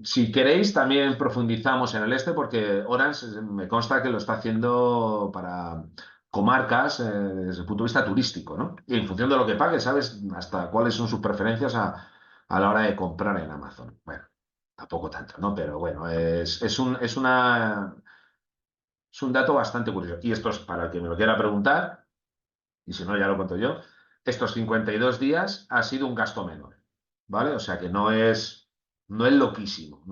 si queréis, también profundizamos en el este, porque Orange me consta que lo está haciendo para comarcas desde el punto de vista turístico, ¿no? Y en función de lo que pague, sabes hasta cuáles son sus preferencias a la hora de comprar en Amazon. Bueno, tampoco tanto, ¿no? Pero bueno, es un dato bastante curioso. Y esto es para el que me lo quiera preguntar, y si no, ya lo cuento yo. Estos 52 días ha sido un gasto menor, ¿vale? O sea que no es loquísimo,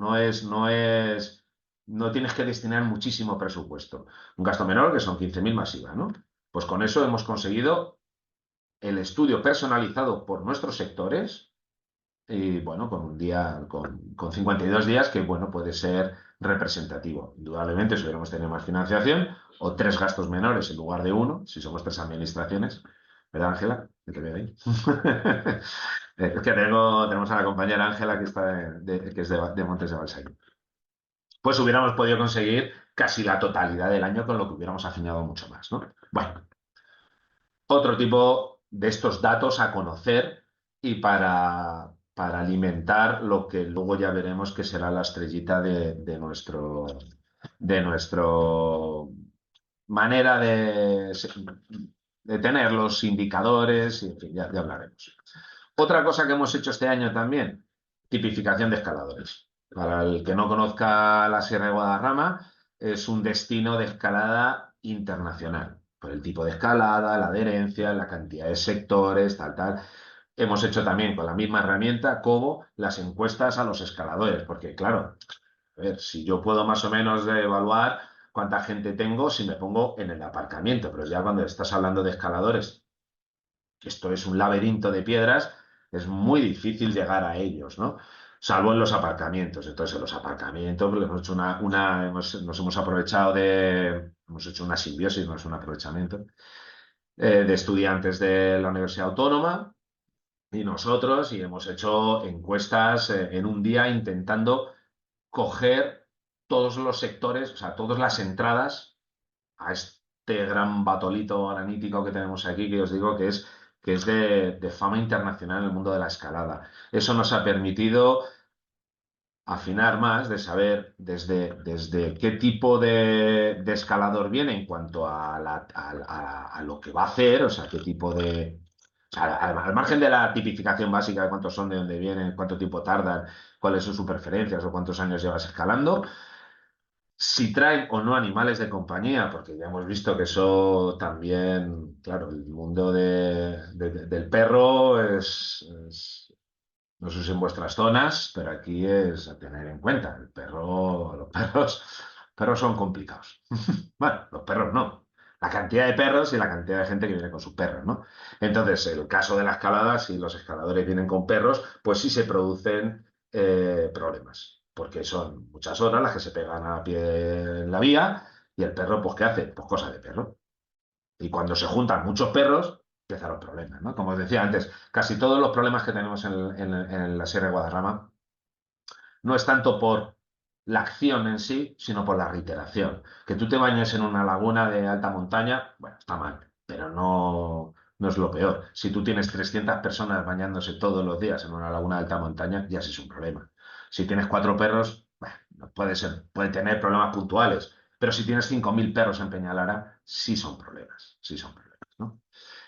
no tienes que destinar muchísimo presupuesto. Un gasto menor que son 15.000 masiva, ¿no? Pues con eso hemos conseguido el estudio personalizado por nuestros sectores y bueno, con 52 días que bueno, puede ser representativo. Indudablemente, si hubiéramos tenido más financiación o 3 gastos menores en lugar de uno, si somos 3 administraciones, ¿verdad, Ángela? Que te veo ahí. Es que tenemos a la compañera Ángela que que es de Montes de Balsaín. Pues hubiéramos podido conseguir casi la totalidad del año con lo que hubiéramos afinado mucho más, ¿no? Bueno, otro tipo de estos datos a conocer y para alimentar lo que luego ya veremos que será la estrellita de nuestro manera de tener los indicadores y en fin, ya hablaremos. Otra cosa que hemos hecho este año también, tipificación de escaladores. Para el que no conozca la Sierra de Guadarrama, es un destino de escalada internacional, por el tipo de escalada, la adherencia, la cantidad de sectores, tal, tal. Hemos hecho también con la misma herramienta como las encuestas a los escaladores, porque claro, a ver, si yo puedo más o menos evaluar cuánta gente tengo si me pongo en el aparcamiento, pero ya cuando estás hablando de escaladores, que esto es un laberinto de piedras, es muy difícil llegar a ellos, ¿no? Salvo en los aparcamientos. Entonces, en los aparcamientos pues, hemos hecho nos hemos aprovechado hemos hecho una simbiosis, no es un aprovechamiento, de estudiantes de la Universidad Autónoma Y nosotros, y hemos hecho encuestas en un día intentando coger todos los sectores, o sea, todas las entradas a este gran batolito granítico que tenemos aquí, que os digo que es de fama internacional en el mundo de la escalada. Eso nos ha permitido afinar más, de saber desde qué tipo de escalador viene en cuanto a, a lo que va a hacer, o sea, qué tipo de... O sea, al margen de la tipificación básica de cuántos son, de dónde vienen, cuánto tiempo tardan, cuáles son sus preferencias o cuántos años llevas escalando, si traen o no animales de compañía, porque ya hemos visto que eso también, claro, el mundo del perro no sé si en vuestras zonas, pero aquí es a tener en cuenta. El perro, perros son complicados. Bueno, los perros no. La cantidad de perros y la cantidad de gente que viene con sus perros, ¿no? Entonces, el caso de la escalada, si los escaladores vienen con perros, pues sí se producen problemas, porque son muchas horas las que se pegan a pie en la vía y el perro, pues, ¿qué hace? Pues cosas de perro. Y cuando se juntan muchos perros, empiezan los problemas, ¿no? Como os decía antes, casi todos los problemas que tenemos en la Sierra de Guadarrama no es tanto por la acción en sí, sino por la reiteración. Que tú te bañes en una laguna de alta montaña, bueno, está mal, pero no es lo peor. Si tú tienes 300 personas bañándose todos los días en una laguna de alta montaña, ya sí es un problema. Si tienes cuatro perros, bueno, no puede ser, puede tener problemas puntuales, pero si tienes 5.000 perros en Peñalara, sí son problemas, ¿no?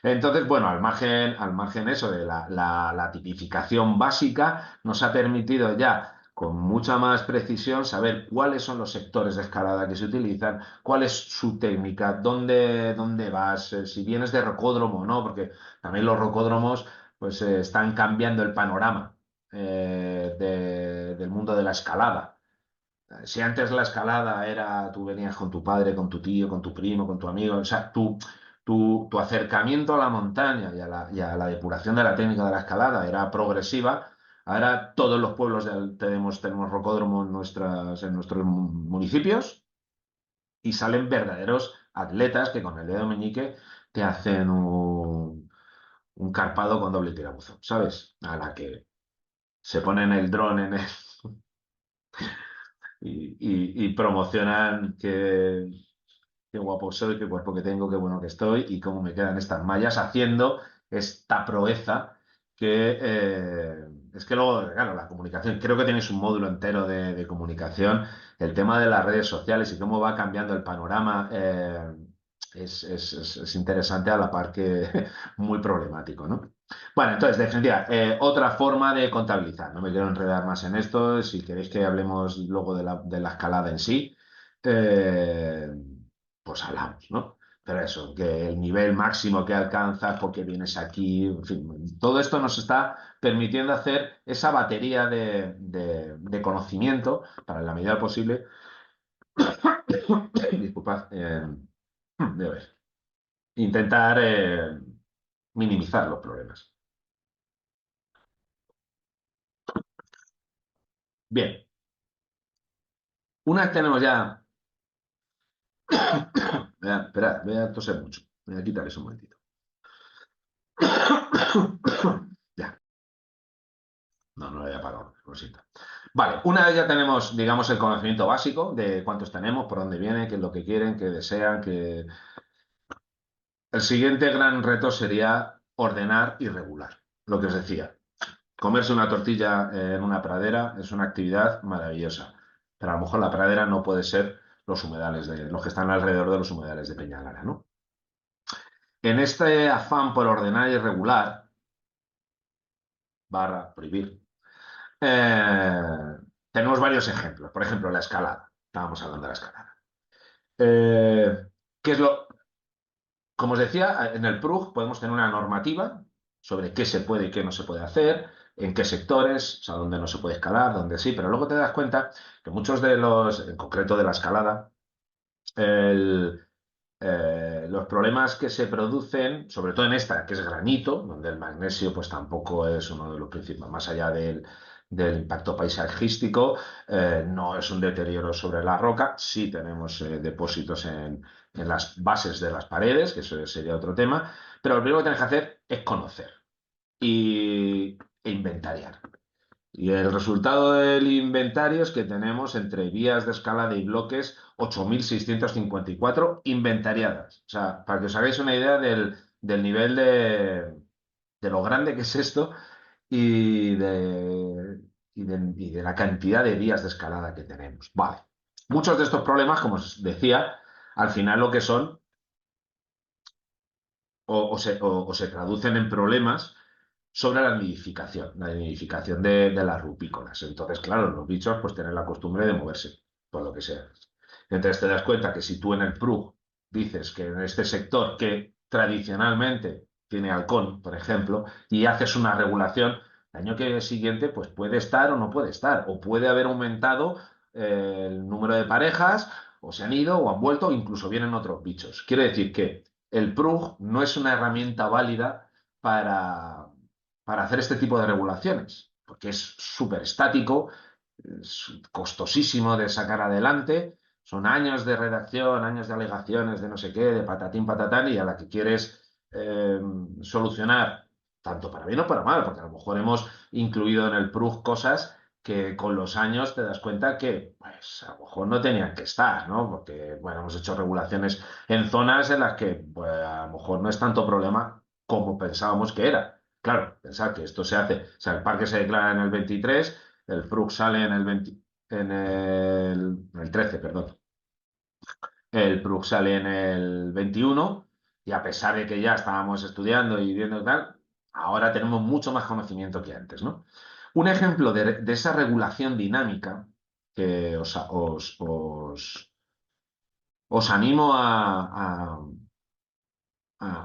Entonces, bueno, al margen eso de la tipificación básica, nos ha permitido ya con mucha más precisión saber cuáles son los sectores de escalada que se utilizan, cuál es su técnica, dónde vas, si vienes de rocódromo o no, porque también los rocódromos pues están cambiando el panorama del mundo de la escalada. Si antes la escalada era, tú venías con tu padre, con tu tío, con tu primo, con tu amigo, o sea, tu acercamiento a la montaña y a la depuración de la técnica de la escalada era progresiva. Ahora todos los pueblos tenemos rocódromo en nuestros municipios y salen verdaderos atletas que con el dedo meñique te hacen un carpado con doble tirabuzo, ¿sabes? A la que se ponen el dron en el, y promocionan qué guapo soy, qué cuerpo que tengo, qué bueno que estoy y cómo me quedan estas mallas haciendo esta proeza que es que luego, claro, la comunicación, creo que tienes un módulo entero de comunicación, el tema de las redes sociales y cómo va cambiando el panorama es interesante a la par que muy problemático, ¿no? Bueno, entonces, definitiva, otra forma de contabilizar. No me quiero enredar más en esto. Si queréis que hablemos luego de la escalada en sí, eh, pues hablamos, ¿no? Pero eso, que el nivel máximo que alcanzas, porque vienes aquí, en fin, todo esto nos está permitiendo hacer esa batería de conocimiento para, en la medida posible, disculpad, de ver, intentar minimizar los problemas. Bien, una vez tenemos ya espera, voy a toser mucho. Voy a quitar eso un momentito. Ya, no lo había apagado, lo siento. Vale, una vez ya tenemos, digamos, el conocimiento básico de cuántos tenemos, por dónde vienen, qué es lo que quieren, qué desean, que... El siguiente gran reto sería ordenar y regular. Lo que os decía, comerse una tortilla en una pradera es una actividad maravillosa, pero a lo mejor la pradera no puede ser los humedales de los que están alrededor de los humedales de Peñalara, ¿no? En este afán por ordenar y regular, barra prohibir, eh, tenemos varios ejemplos. Por ejemplo, la escalada. Estábamos hablando de la escalada. Eh, ¿Qué es lo? Como os decía, en el PRUG podemos tener una normativa sobre qué se puede y qué no se puede hacer, en qué sectores, o sea, dónde no se puede escalar, dónde sí, pero luego te das cuenta que muchos de los, en concreto de la escalada, el, los problemas que se producen, sobre todo en esta, que es granito, donde el magnesio pues tampoco es uno de los principales, más allá del impacto paisajístico, no es un deterioro sobre la roca, sí tenemos depósitos en las bases de las paredes, que eso sería otro tema, pero lo primero que tienes que hacer es conocer. e inventariar. Y el resultado del inventario es que tenemos entre vías de escalada y bloques 8.654 inventariadas. O sea, para que os hagáis una idea del nivel de lo grande que es esto y de la cantidad de vías de escalada que tenemos. Vale. Muchos de estos problemas, como os decía, al final lo que son o se traducen en problemas sobre la nidificación de las rupícolas. Entonces, claro, los bichos pues tienen la costumbre de moverse, por lo que sea. Entonces te das cuenta que si tú en el PRUG dices que en este sector que tradicionalmente tiene halcón, por ejemplo, y haces una regulación, el año siguiente pues puede estar o no puede estar, o puede haber aumentado el número de parejas, o se han ido, o han vuelto, o incluso vienen otros bichos. Quiero decir que el PRUG no es una herramienta válida para, para hacer este tipo de regulaciones, porque es súper estático, es costosísimo de sacar adelante, son años de redacción, años de alegaciones, de no sé qué, de patatín patatán, y a la que quieres solucionar, tanto para bien o para mal, porque a lo mejor hemos incluido en el PRUG cosas que con los años te das cuenta que pues, a lo mejor no tenían que estar, ¿no? Porque, bueno, hemos hecho regulaciones en zonas en las que pues, a lo mejor no es tanto problema como pensábamos que era. Claro, pensar que esto se hace, o sea, el parque se declara en el 23, el FRUC sale en el 20, en el 13, perdón. El PRUC sale en el 21 y a pesar de que ya estábamos estudiando y viendo y tal, ahora tenemos mucho más conocimiento que antes, ¿no? Un ejemplo de esa regulación dinámica que os animo a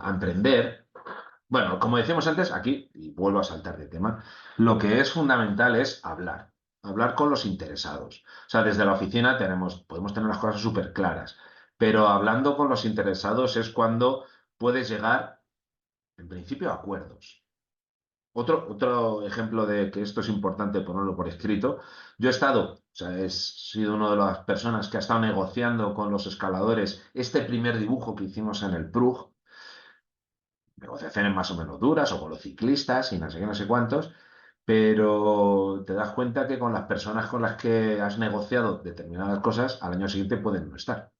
emprender. Bueno, como decíamos antes, aquí, y vuelvo a saltar de tema, lo que es fundamental es hablar, hablar con los interesados. O sea, desde la oficina podemos tener las cosas súper claras, pero hablando con los interesados es cuando puedes llegar, en principio, a acuerdos. Otro ejemplo de que esto es importante ponerlo por escrito, yo he estado, o sea, he sido una de las personas que ha estado negociando con los escaladores este primer dibujo que hicimos en el PRUG, negociaciones más o menos duras, o con los ciclistas y no sé qué, no sé cuántos, pero te das cuenta que con las personas con las que has negociado determinadas cosas, al año siguiente pueden no estar,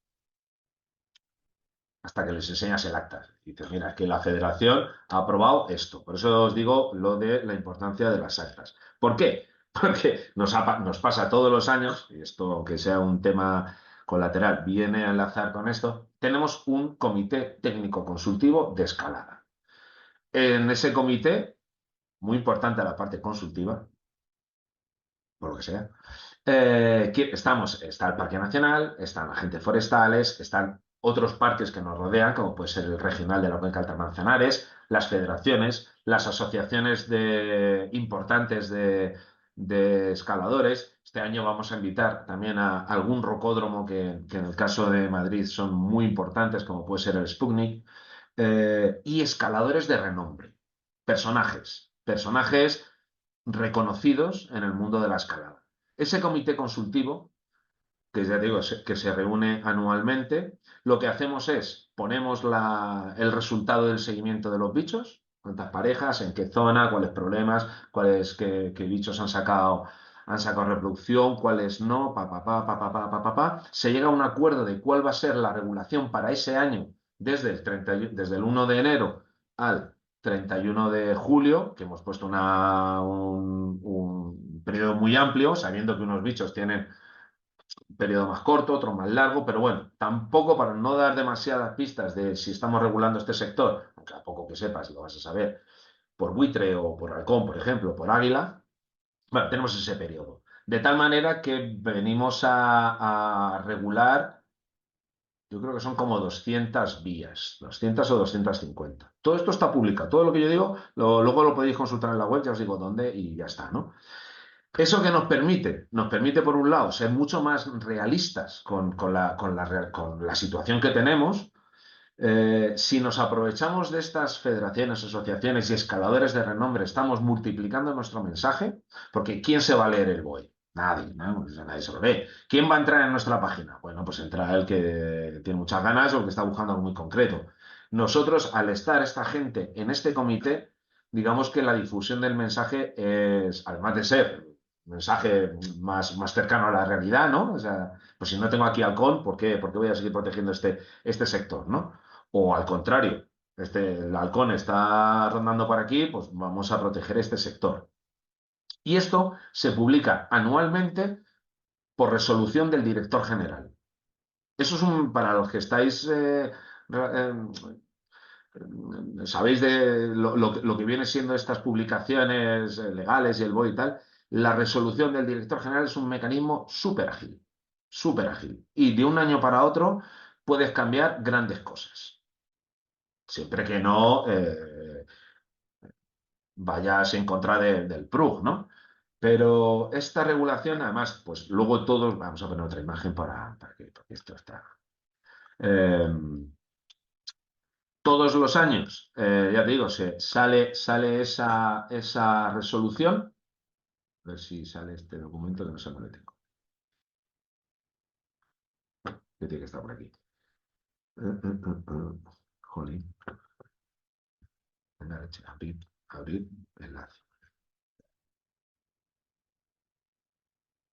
hasta que les enseñas el acta. Y dices, mira, que la federación ha aprobado esto. Por eso os digo lo de la importancia de las actas. ¿Por qué? Porque nos pasa todos los años, y esto, aunque sea un tema colateral, viene a enlazar con esto, tenemos un comité técnico consultivo de escalada. En ese comité, muy importante la parte consultiva, por lo que sea, está el Parque Nacional, están agentes forestales, están otros parques que nos rodean, como puede ser el regional de la Cuenca Alta Manzanares, las federaciones, las asociaciones importantes de escaladores. Este año vamos a invitar también a algún rocódromo que en el caso de Madrid son muy importantes, como puede ser el Sputnik, y escaladores de renombre, personajes reconocidos en el mundo de la escalada. Ese comité consultivo, que ya digo, que se reúne anualmente, lo que hacemos es ponemos el resultado del seguimiento de los bichos, cuántas parejas, en qué zona, cuáles problemas, qué bichos han sacado reproducción, cuáles no, Se llega a un acuerdo de cuál va a ser la regulación para ese año desde el 1 de enero al 31 de julio, que hemos puesto un periodo muy amplio, sabiendo que unos bichos tienen un periodo más corto, otro más largo, pero bueno, tampoco para no dar demasiadas pistas de si estamos regulando este sector, aunque a poco que sepas lo vas a saber, por buitre o por halcón, por ejemplo, por águila, bueno, tenemos ese periodo. De tal manera que venimos a regular, yo creo que son como 200 vías, 200 o 250. Todo esto está publicado, todo lo que yo digo, luego lo podéis consultar en la web, ya os digo dónde y ya está, ¿no? ¿Eso que nos permite? Nos permite, por un lado, ser mucho más realistas con la situación que tenemos. Si nos aprovechamos de estas federaciones, asociaciones y escaladores de renombre, estamos multiplicando nuestro mensaje, porque ¿quién se va a leer el BOE? Nadie, ¿no? Pues nadie se lo lee. ¿Quién va a entrar en nuestra página? Bueno, pues entra el que tiene muchas ganas o el que está buscando algo muy concreto. Nosotros, al estar esta gente en este comité, digamos que la difusión del mensaje es, además de ser un mensaje más cercano a la realidad, ¿no? O sea, pues si no tengo aquí halcón, ¿por qué voy a seguir protegiendo este sector, ¿no? O al contrario, el halcón está rondando por aquí, pues vamos a proteger este sector. Y esto se publica anualmente por resolución del director general. Eso es para los que estáis, sabéis de lo que viene siendo estas publicaciones legales y el BOE y tal, la resolución del director general es un mecanismo súper ágil. Y de un año para otro puedes cambiar grandes cosas, siempre que no vayas en contra del PRUG, ¿no? Pero esta regulación, además, pues luego todos, vamos a poner otra imagen porque esto está. Eh, todos los años, ya te digo, sale esa resolución. A ver si sale este documento que no sé dónde lo tengo. Que tiene que estar por aquí. Jolín. Abrir enlace.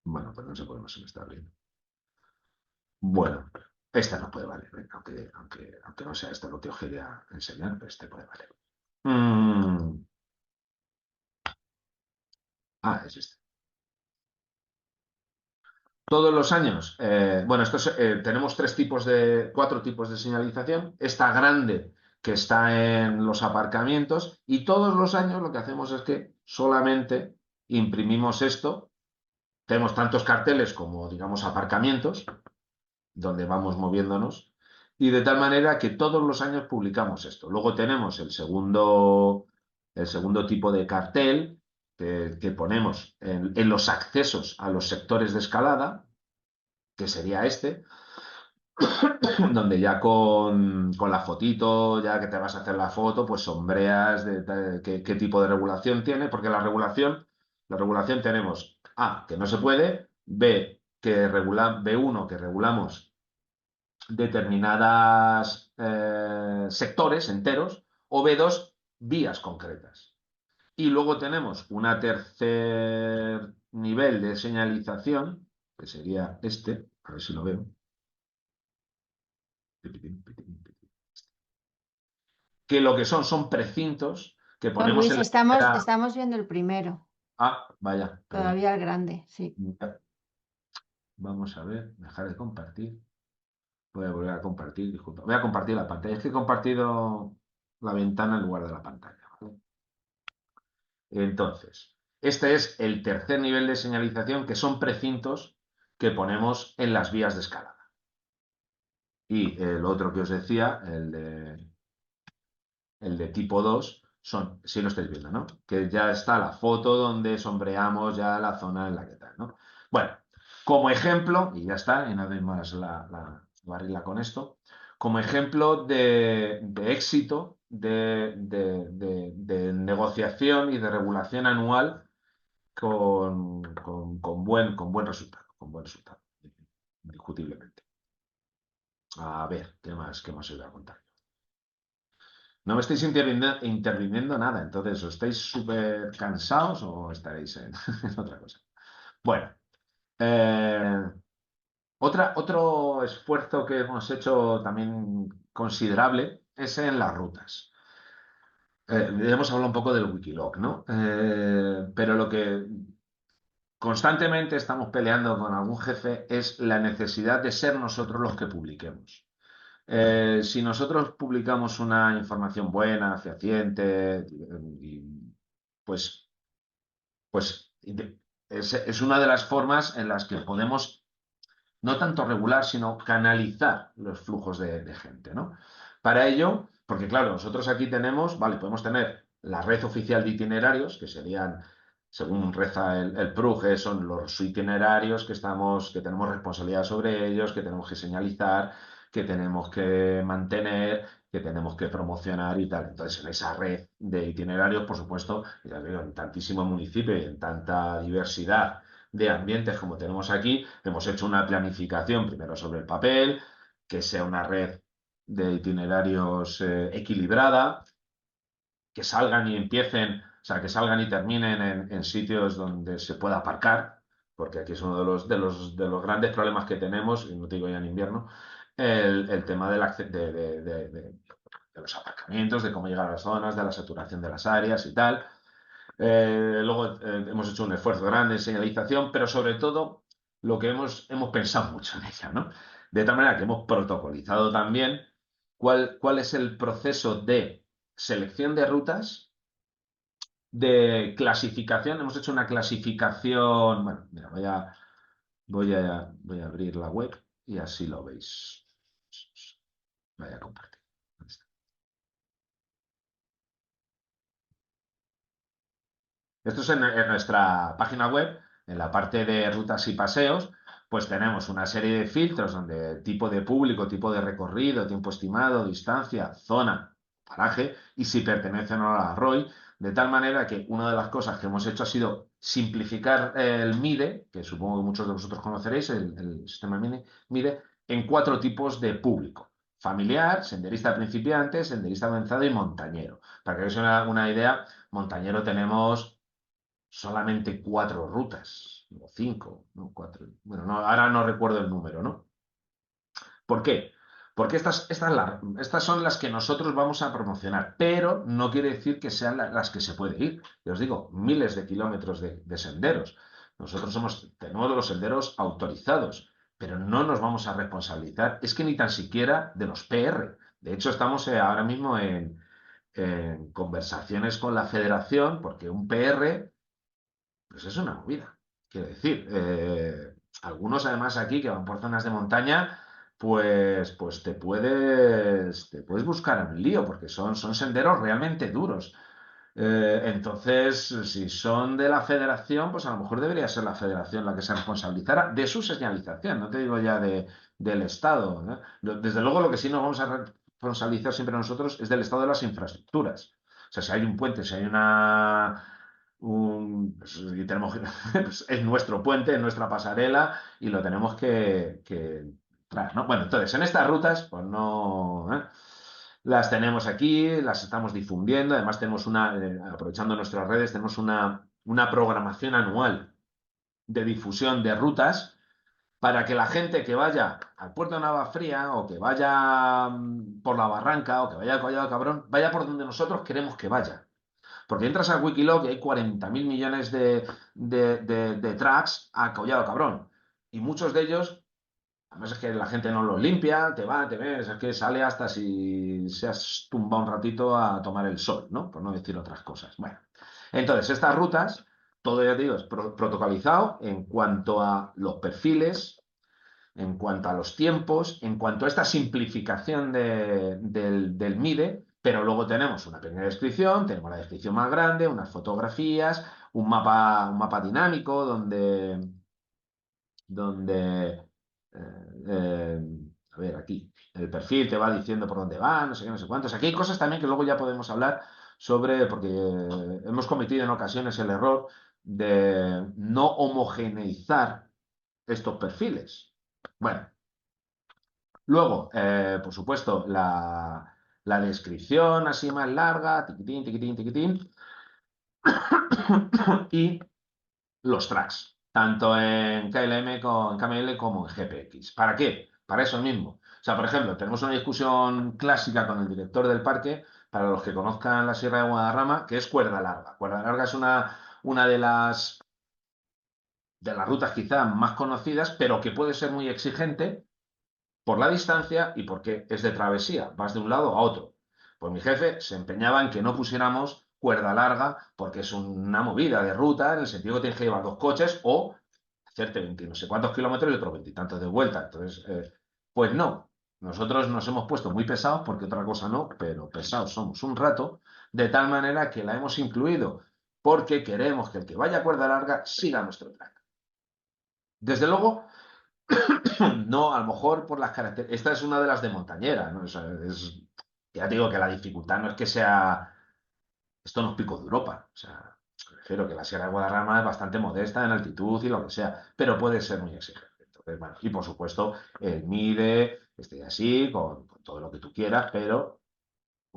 Bueno, pues no sé por qué no se me está abriendo. Bueno, esta no puede valer, aunque no sea esto lo que os quería enseñar, pero este puede valer. Mm, es este. Todos los años, bueno, tenemos cuatro tipos de señalización. Esta grande que está en los aparcamientos y todos los años lo que hacemos es que solamente imprimimos esto. Tenemos tantos carteles como, digamos, aparcamientos donde vamos moviéndonos y de tal manera que todos los años publicamos esto. Luego tenemos el segundo tipo de cartel que ponemos en los accesos a los sectores de escalada, que sería este, donde ya con la fotito, ya que te vas a hacer la foto, pues sombreas qué tipo de regulación tiene, porque la regulación tenemos A, que no se puede, B, B1, que regulamos determinadas sectores enteros, o B2, vías concretas. Y luego tenemos una tercer nivel de señalización, que sería este, a ver si lo veo, que lo que son precintos que Don ponemos Luis, en la estamos, primera. estamos viendo el primero, Vaya, perdón. todavía el grande, sí. Vamos a ver, dejar de compartir. Voy a volver a compartir, disculpa. Voy a compartir la pantalla. Es que he compartido la ventana en lugar de la pantalla, ¿vale? Entonces, este es el tercer nivel de señalización, que son precintos que ponemos en las vías de escalada. Y el otro que os decía, el de tipo 2 si lo estáis viendo, ¿no? Que ya está la foto donde sombreamos ya la zona en la que tal, ¿no? Bueno, como ejemplo, y ya está, y no doy más la barrila con esto, como ejemplo de éxito de negociación y de regulación anual con buen resultado, indiscutiblemente. A ver, ¿qué más os voy a contar? No me estáis interviniendo nada, entonces o estáis súper cansados o estaréis en otra cosa. Bueno, eh, otro esfuerzo que hemos hecho también considerable es en las rutas. Hemos hablado un poco del Wikiloc, ¿no? Pero lo que constantemente estamos peleando con algún jefe es la necesidad de ser nosotros los que publiquemos. Si nosotros publicamos una información buena, fehaciente, pues, pues es una de las formas en las que podemos no tanto regular, sino canalizar los flujos de gente, ¿no? Para ello, porque claro, nosotros aquí tenemos, vale, podemos tener la red oficial de itinerarios, que serían, según reza el PRUGE, son los itinerarios que tenemos responsabilidad sobre ellos, que tenemos que señalizar, que tenemos que mantener, que tenemos que promocionar y tal. Entonces, en esa red de itinerarios, por supuesto, ya digo, en tantísimo municipio y en tanta diversidad de ambientes como tenemos aquí, hemos hecho una planificación primero sobre el papel, que sea una red de itinerarios equilibrada, que salgan y empiecen, o sea, que salgan y terminen en sitios donde se pueda aparcar, porque aquí es uno de los grandes problemas que tenemos, y no te digo ya en invierno, el tema de los aparcamientos, de cómo llegar a las zonas, de la saturación de las áreas y tal. Luego hemos hecho un esfuerzo grande en señalización, pero sobre todo lo que hemos pensado mucho en ella, ¿no? De tal manera que hemos protocolizado también cuál es el proceso de selección de rutas, de clasificación. Hemos hecho una clasificación. Bueno, mira, voy a abrir la web y así lo veis. Vaya a compartir. Esto es en nuestra página web, en la parte de rutas y paseos, pues tenemos una serie de filtros donde tipo de público, tipo de recorrido, tiempo estimado, distancia, zona, paraje y si pertenecen o no a la ROI, de tal manera que una de las cosas que hemos hecho ha sido simplificar el MIDE, que supongo que muchos de vosotros conoceréis, el sistema MIDE, en 4 tipos de público: familiar, senderista principiante, senderista avanzado y montañero. Para que os una idea, montañero tenemos solamente 4 rutas, o 5, no 4. Bueno, no, ahora no recuerdo el número, ¿no? ¿Por qué? Porque estas son las que nosotros vamos a promocionar, pero no quiere decir que sean las que se puede ir. Ya os digo, miles de kilómetros de senderos. Nosotros tenemos los senderos autorizados, pero no nos vamos a responsabilizar, es que ni tan siquiera de los PR. De hecho, estamos ahora mismo en conversaciones con la federación, porque un PR pues es una movida. Quiero decir, algunos además aquí que van por zonas de montaña, pues te puedes buscar un lío, porque son senderos realmente duros. Entonces, si son de la federación, pues a lo mejor debería ser la federación la que se responsabilizara de su señalización, no te digo ya del Estado, ¿no? Desde luego, lo que sí nos vamos a responsabilizar siempre nosotros es del estado de las infraestructuras. O sea, si hay un puente, si hay y pues es nuestro puente, es nuestra pasarela y lo tenemos que traer, ¿no? Bueno, entonces, en estas rutas, pues no, las tenemos aquí, las estamos difundiendo. Además, aprovechando nuestras redes, tenemos una programación anual de difusión de rutas para que la gente que vaya al puerto de Navafría o que vaya por la Barranca o que vaya al Collado Cabrón, vaya por donde nosotros queremos que vaya. Porque entras a Wikiloc y hay 40.000 millones de tracks a Collado Cabrón. Y muchos de ellos, además es que la gente no los limpia, te ves, es que sale hasta si se has tumbado un ratito a tomar el sol, ¿no? Por no decir otras cosas. Bueno, entonces estas rutas, todo ya te digo, es protocolizado en cuanto a los perfiles, en cuanto a los tiempos, en cuanto a esta simplificación del MIDE, pero luego tenemos una pequeña descripción, tenemos la descripción más grande, unas fotografías, un mapa dinámico donde eh, a ver, aquí, el perfil te va diciendo por dónde va, no sé qué, no sé cuántos. Aquí hay cosas también que luego ya podemos hablar sobre, porque hemos cometido en ocasiones el error de no homogeneizar estos perfiles. Bueno, luego, por supuesto, la descripción así más larga, tiquitín, tiquitín, tiquitín, y los tracks, tanto en KLM, en KML como en GPX. ¿Para qué? Para eso mismo. O sea, por ejemplo, tenemos una discusión clásica con el director del parque, para los que conozcan la Sierra de Guadarrama, que es cuerda larga. Cuerda larga es una de las rutas quizá más conocidas, pero que puede ser muy exigente por la distancia y porque es de travesía, vas de un lado a otro. Pues mi jefe se empeñaba en que no pusiéramos cuerda larga porque es una movida de ruta en el sentido que tienes que llevar 2 coches o hacerte 20 no sé cuántos kilómetros y otros 20 y tantos de vuelta. Entonces, pues no. Nosotros nos hemos puesto muy pesados porque otra cosa no, pero pesados somos un rato, de tal manera que la hemos incluido porque queremos que el que vaya a cuerda larga siga nuestro track. Desde luego, no, a lo mejor por las características. Esta es una de las de montañera, ¿no? O sea, ya te digo que la dificultad no es que sea. Esto no es Pico de Europa. O sea, me refiero que la Sierra de Guadarrama es bastante modesta en altitud y lo que sea, pero puede ser muy exigente. Entonces, bueno, y por supuesto, el MIDE, así, con todo lo que tú quieras, pero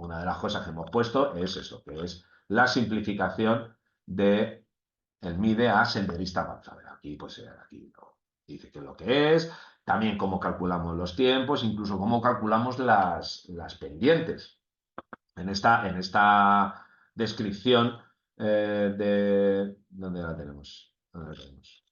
una de las cosas que hemos puesto es eso, que es la simplificación de el MIDE a senderista avanzado. Aquí, pues, aquí dice qué es lo que es, también cómo calculamos los tiempos, incluso cómo calculamos las pendientes. En esta descripción ¿Dónde la tenemos? ¿Dónde la tenemos?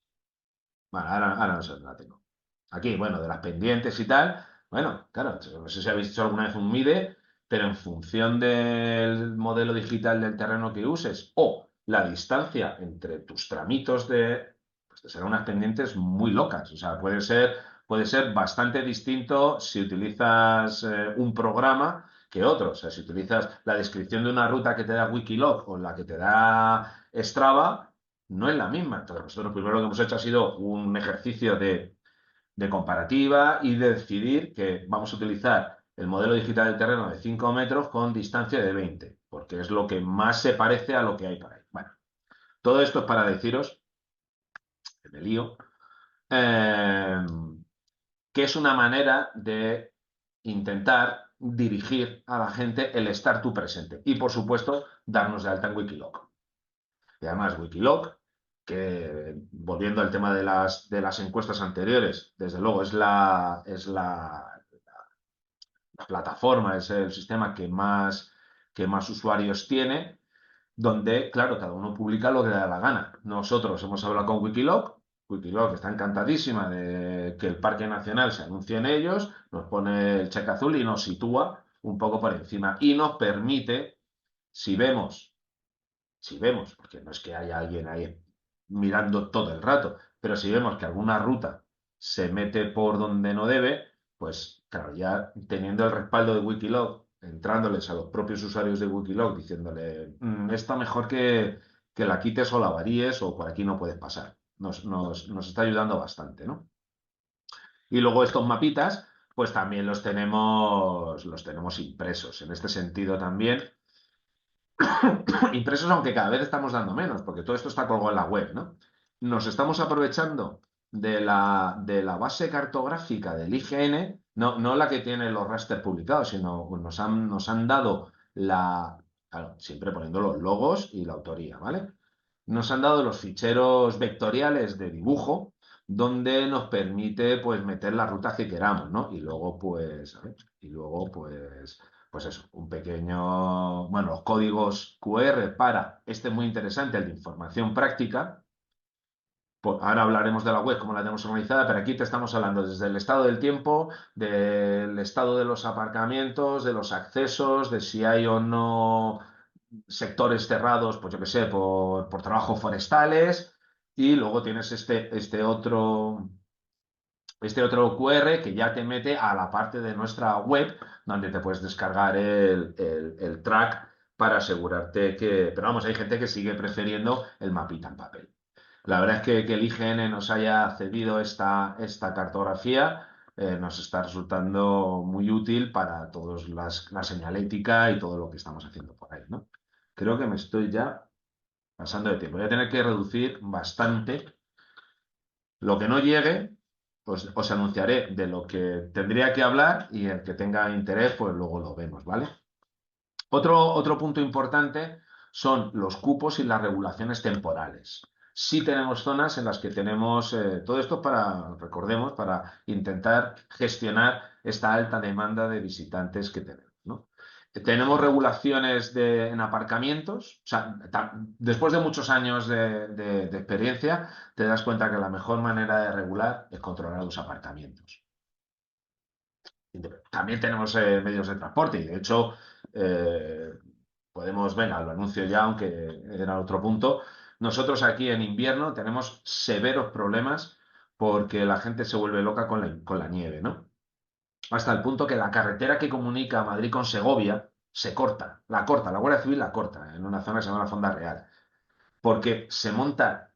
Bueno, ahora no sé dónde la tengo. Aquí, bueno, de las pendientes y tal. Bueno, claro, no sé si habéis hecho alguna vez un MIDE, pero en función del modelo digital del terreno que uses o la distancia entre tus tramitos pues te serán unas pendientes muy locas. O sea, puede ser bastante distinto si utilizas un programa que otro. O sea, si utilizas la descripción de una ruta que te da Wikiloc o la que te da Strava, no es la misma. Entonces, nosotros lo primero que hemos hecho ha sido un ejercicio de comparativa y de decidir que vamos a utilizar el modelo digital del terreno de 5 metros con distancia de 20, porque es lo que más se parece a lo que hay por ahí. Bueno, todo esto es para deciros, que me lío, eh, que es una manera de intentar dirigir a la gente el estar tú presente y, por supuesto, darnos de alta en Wikiloc. Y además, Wikiloc, que volviendo al tema de las encuestas anteriores, desde luego es la plataforma, es el sistema que más usuarios tiene, donde, claro, cada uno publica lo que le da la gana. Nosotros hemos hablado con Wikiloc, Wikiloc está encantadísima de que el Parque Nacional se anuncie en ellos, nos pone el cheque azul y nos sitúa un poco por encima y nos permite, si vemos porque no es que haya alguien ahí mirando todo el rato, pero si vemos que alguna ruta se mete por donde no debe, pues claro, ya teniendo el respaldo de Wikiloc, entrándoles a los propios usuarios de Wikiloc, diciéndole, esta mejor que la quites o la varíes o por aquí no puedes pasar. Nos está ayudando bastante, ¿no? Y luego estos mapitas, pues también los tenemos impresos. En este sentido también impresos, aunque cada vez estamos dando menos, porque todo esto está colgado en la web, ¿no? Nos estamos aprovechando de la base cartográfica del IGN, no la que tiene los rasters publicados, sino nos han dado claro, siempre poniendo los logos y la autoría, ¿vale? Nos han dado los ficheros vectoriales de dibujo, donde nos permite, pues, meter las rutas que queramos, ¿no? Y luego, pues, a ver, pues eso, un pequeño, bueno, los códigos QR para, este es muy interesante, el de información práctica. Pues ahora hablaremos de la web, cómo la tenemos organizada, pero aquí te estamos hablando desde el estado del tiempo, del estado de los aparcamientos, de los accesos, de si hay o no sectores cerrados, pues yo qué sé, por trabajos forestales, y luego tienes este otro QR que ya te mete a la parte de nuestra web donde te puedes descargar el track para asegurarte que. Pero vamos, hay gente que sigue prefiriendo el mapita en papel. La verdad es que el IGN nos haya cedido esta cartografía nos está resultando muy útil para todos la señalética y todo lo que estamos haciendo por ahí, ¿no? Creo que me estoy ya pasando de tiempo. Voy a tener que reducir bastante lo que no llegue, pues os anunciaré de lo que tendría que hablar y el que tenga interés, pues luego lo vemos, ¿vale? Otro punto importante son los cupos y las regulaciones temporales. Sí tenemos zonas en las que tenemos todo esto recordemos, para intentar gestionar esta alta demanda de visitantes que tenemos, ¿no? Tenemos regulaciones en aparcamientos. O sea, después de muchos años de experiencia, te das cuenta que la mejor manera de regular es controlar los aparcamientos. También tenemos medios de transporte y de hecho eh, venga, lo anuncio ya, aunque era otro punto. Nosotros aquí en invierno tenemos severos problemas porque la gente se vuelve loca con la nieve, ¿no? Hasta el punto que la carretera que comunica Madrid con Segovia se corta, la Guardia Civil la corta en una zona que se llama la Fonda Real, porque se monta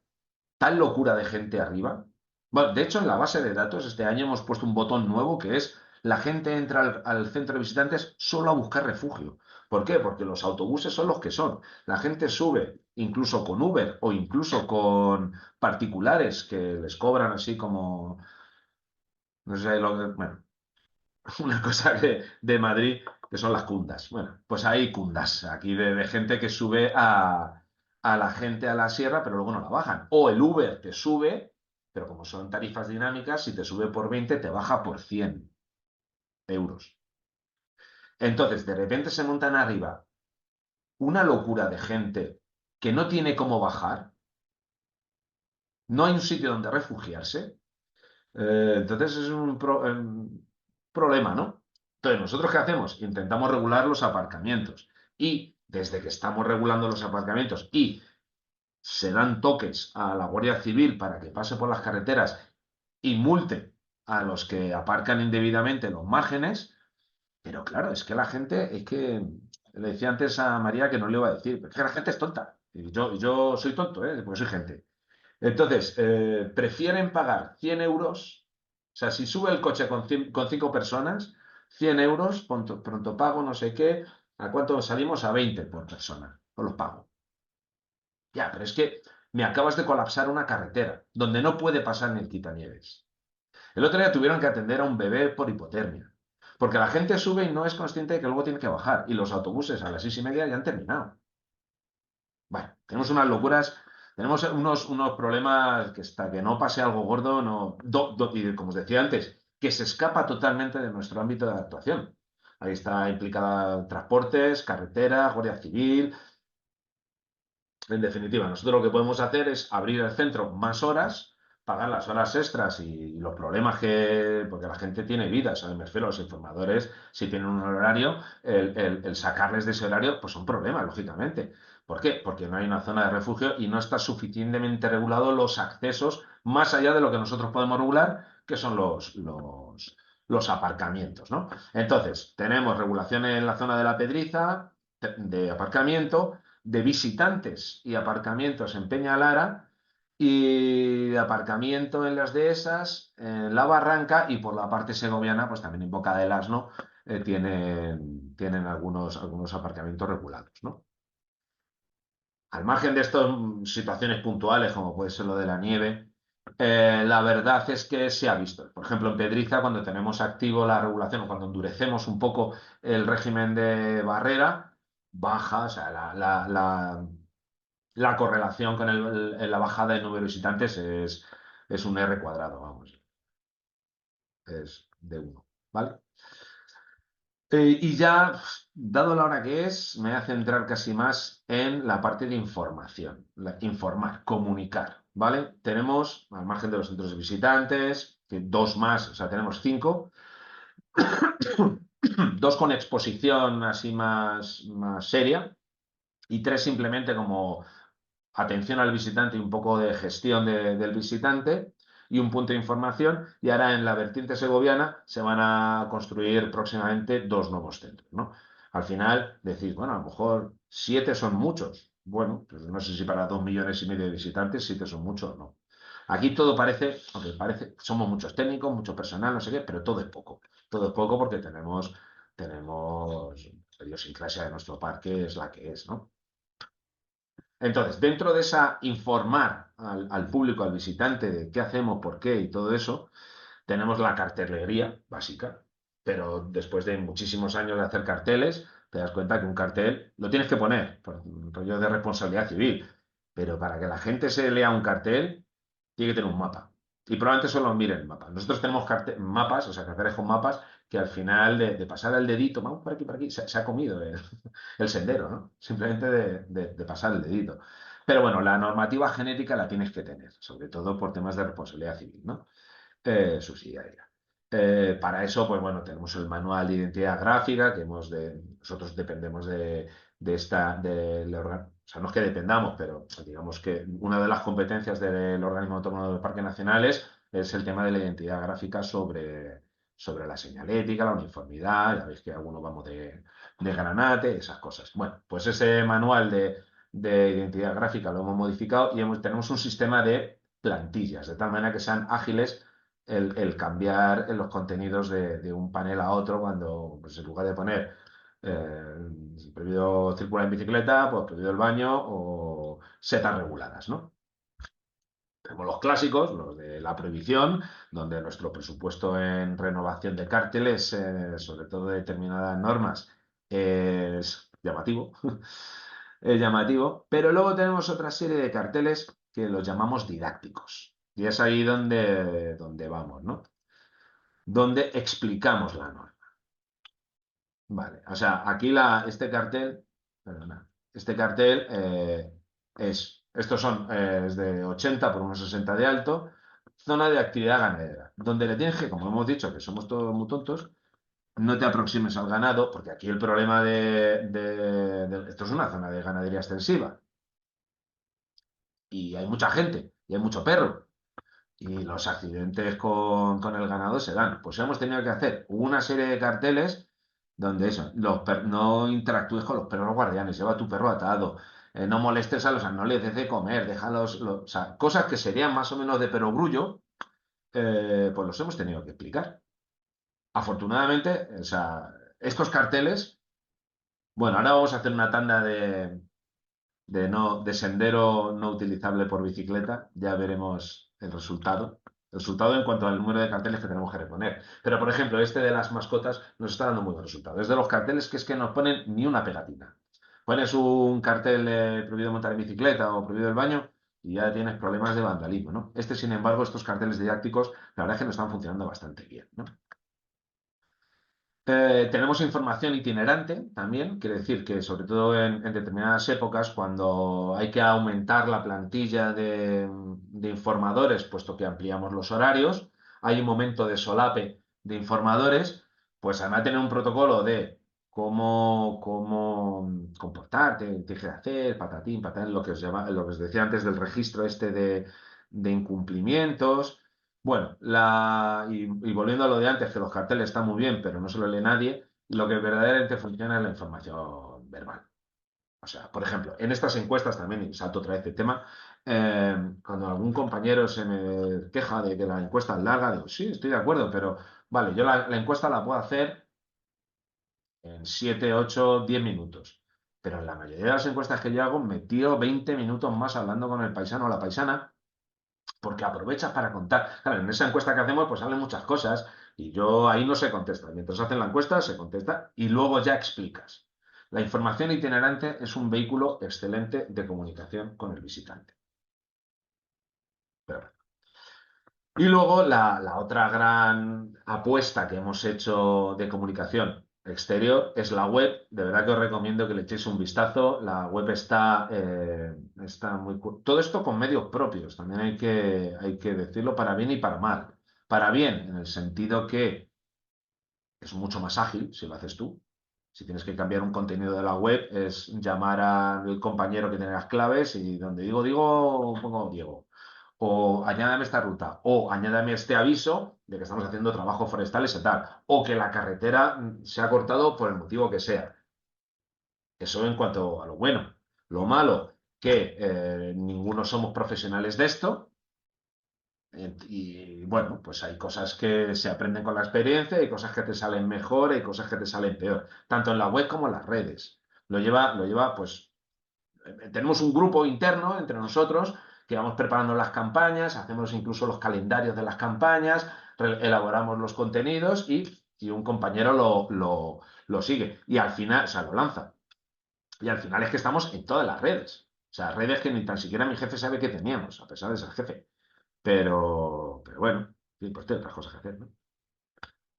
tal locura de gente arriba. Bueno, de hecho, en la base de datos este año hemos puesto un botón nuevo que es la gente entra al centro de visitantes solo a buscar refugio. ¿Por qué? Porque los autobuses son los que son. La gente sube incluso con Uber o incluso con particulares que les cobran así como, no sé, bueno, una cosa de Madrid que son las cundas. Bueno, pues hay cundas aquí de gente que sube a la gente a la sierra, pero luego no la bajan. O el Uber te sube, pero como son tarifas dinámicas, si te sube por 20, te baja por 100 euros. Entonces, de repente se montan arriba una locura de gente que no tiene cómo bajar, no hay un sitio donde refugiarse. Entonces es un problema, ¿no? Entonces, ¿nosotros qué hacemos? Intentamos regular los aparcamientos. Y desde que estamos regulando los aparcamientos y se dan toques a la Guardia Civil para que pase por las carreteras y multe a los que aparcan indebidamente en los márgenes, pero claro, es que la gente, es que le decía antes a María que no le iba a decir, pero es que la gente es tonta. Y yo soy tonto, ¿eh? Porque soy gente. Entonces, prefieren pagar 100 euros, o sea, si sube el coche con 5 personas, 100 euros, pronto pago, no sé qué, ¿a cuánto salimos? A 20 por persona, os los pago. Ya, pero es que me acabas de colapsar una carretera donde no puede pasar ni el quitanieves. El otro día tuvieron que atender a un bebé por hipotermia, porque la gente sube y no es consciente de que luego tiene que bajar, y los autobuses a las 6:30 ya han terminado. Bueno, tenemos unas locuras, tenemos unos problemas que hasta que no pase algo gordo, no, y como os decía antes, que se escapa totalmente de nuestro ámbito de actuación. Ahí está implicada transportes, carreteras, Guardia Civil. En definitiva, nosotros lo que podemos hacer es abrir el centro más horas, pagar las horas extras y los problemas que, porque la gente tiene vida, ¿sabes? Me refiero a los informadores, si tienen un horario, el sacarles de ese horario, pues son problemas, lógicamente. ¿Por qué? Porque no hay una zona de refugio y no está suficientemente regulado los accesos más allá de lo que nosotros podemos regular, que son los aparcamientos, ¿no? Entonces, tenemos regulación en la zona de la Pedriza, de aparcamiento de visitantes y aparcamientos en Peñalara y de aparcamiento en las dehesas, en la Barranca y por la parte segoviana, pues también en Boca del Asno tienen algunos aparcamientos regulados, ¿no? Al margen de estas situaciones puntuales, como puede ser lo de la nieve, la verdad es que se ha visto. Por ejemplo, en Pedriza, cuando tenemos activo la regulación o cuando endurecemos un poco el régimen de barrera, baja, o sea, la correlación con la bajada de número de visitantes es un R cuadrado, vamos, es de 1, ¿vale? Y ya, dado la hora que es, me voy a centrar casi más en la parte de información, informar, comunicar, ¿vale? Tenemos, al margen de los centros de visitantes, que dos más, o sea, tenemos 5, dos con exposición así más seria y 3 simplemente como atención al visitante y un poco de gestión del visitante y un punto de información. Y ahora en la vertiente segoviana se van a construir próximamente 2 nuevos centros, ¿no? Al final decís, bueno, a lo mejor 7 son muchos. Bueno, pues no sé si para 2,5 millones de visitantes 7 son muchos o no. Aquí todo parece, aunque parece, somos muchos técnicos, mucho personal, no sé qué, pero todo es poco. Todo es poco porque tenemos la idiosincrasia de nuestro parque es la que es, ¿no? Entonces, dentro de esa informar al público, al visitante de qué hacemos, por qué y todo eso, tenemos la cartelería básica. Pero después de muchísimos años de hacer carteles, te das cuenta que un cartel lo tienes que poner por un rollo de responsabilidad civil. Pero para que la gente se lea un cartel, tiene que tener un mapa. Y probablemente solo mire el mapa. Nosotros tenemos mapas, o sea, carteles con mapas, que al final de pasar el dedito, vamos por aquí, se ha comido el sendero, ¿no? Simplemente de pasar el dedito. Pero bueno, la normativa genética la tienes que tener, sobre todo por temas de responsabilidad civil, ¿no? Subsidiaria. Para eso, pues bueno, tenemos el manual de identidad gráfica, que nosotros dependemos o sea, no es que dependamos, pero digamos que una de las competencias del organismo autónomo del Parque Nacional es el tema de la identidad gráfica sobre la señalética, la uniformidad, ya veis que algunos vamos de granate, esas cosas. Bueno, pues ese manual de identidad gráfica lo hemos modificado y tenemos un sistema de plantillas, de tal manera que sean ágiles el cambiar en los contenidos de un panel a otro cuando, pues en lugar de poner prohibido circular en bicicleta, pues prohibido el baño o setas reguladas, ¿no? Tenemos los clásicos, los de la prohibición, donde nuestro presupuesto en renovación de cárteles, sobre todo de determinadas normas, Es llamativo, es llamativo, pero luego tenemos otra serie de carteles que los llamamos didácticos. Y es ahí donde vamos, ¿no? Donde explicamos la norma. Vale, o sea, aquí este cartel, perdona, este cartel estos son es de 80 por unos 60 de alto, zona de actividad ganadera, donde le tienes que, como hemos dicho, que somos todos muy tontos, no te aproximes al ganado, porque aquí el problema esto es una zona de ganadería extensiva, y hay mucha gente, y hay mucho perro, y los accidentes con el ganado se dan. Pues hemos tenido que hacer una serie de carteles donde eso, no interactúes con los perros guardianes, lleva a tu perro atado, no molestes a los, no les des de comer, déjalos, o sea, cosas que serían más o menos de perogrullo, pues los hemos tenido que explicar. Afortunadamente, o sea, estos carteles, bueno, ahora vamos a hacer una tanda de sendero no utilizable por bicicleta, ya veremos el resultado. El resultado en cuanto al número de carteles que tenemos que reponer. Pero, por ejemplo, este de las mascotas nos está dando muy buen resultado. Es de los carteles que es que no ponen ni una pegatina. Pones un cartel prohibido montar en bicicleta o prohibido el baño y ya tienes problemas de vandalismo, ¿no? Sin embargo, estos carteles didácticos, la verdad es que nos están funcionando bastante bien, ¿no? Tenemos información itinerante también, quiere decir que sobre todo en determinadas épocas, cuando hay que aumentar la plantilla de informadores, puesto que ampliamos los horarios, hay un momento de solape de informadores, pues además de tener un protocolo de cómo comportarte, qué hacer, patatín, patatán, lo que os decía antes del registro de incumplimientos. Bueno, y volviendo a lo de antes, que los carteles están muy bien, pero no se lo lee nadie, lo que verdaderamente funciona es la información verbal. O sea, por ejemplo, en estas encuestas también, y salto otra vez de tema, cuando algún compañero se me queja de que la encuesta es larga, digo, sí, estoy de acuerdo, pero vale, yo la encuesta la puedo hacer en 7, 8, 10 minutos. Pero en la mayoría de las encuestas que yo hago, me tiro 20 minutos más hablando con el paisano o la paisana porque aprovechas para contar. Claro, en esa encuesta que hacemos, pues salen muchas cosas y yo ahí no se contesta. Mientras hacen la encuesta, se contesta y luego ya explicas. La información itinerante es un vehículo excelente de comunicación con el visitante. Pero bueno. Y luego la otra gran apuesta que hemos hecho de comunicación exterior es la web. De verdad que os recomiendo que le echéis un vistazo. La web está muy... Todo esto con medios propios, también hay que decirlo para bien y para mal. Para bien, en el sentido que es mucho más ágil si lo haces tú. Si tienes que cambiar un contenido de la web, es llamar al compañero que tiene las claves y donde digo, pongo Diego. O añádame esta ruta. O añádame este aviso de que estamos haciendo trabajos forestales y tal. O que la carretera se ha cortado por el motivo que sea. Eso en cuanto a lo bueno. Lo malo, que ninguno somos profesionales de esto. Y bueno, pues hay cosas que se aprenden con la experiencia, hay cosas que te salen mejor, hay cosas que te salen peor, tanto en la web como en las redes. Pues, tenemos un grupo interno entre nosotros que vamos preparando las campañas, hacemos incluso los calendarios de las campañas, elaboramos los contenidos y un compañero lo sigue. Y al final, o sea, lo lanza. Y al final es que estamos en todas las redes. O sea, redes que ni tan siquiera mi jefe sabe que teníamos, a pesar de ser jefe. Pero bueno, sí, pues tiene otras cosas que hacer, ¿no?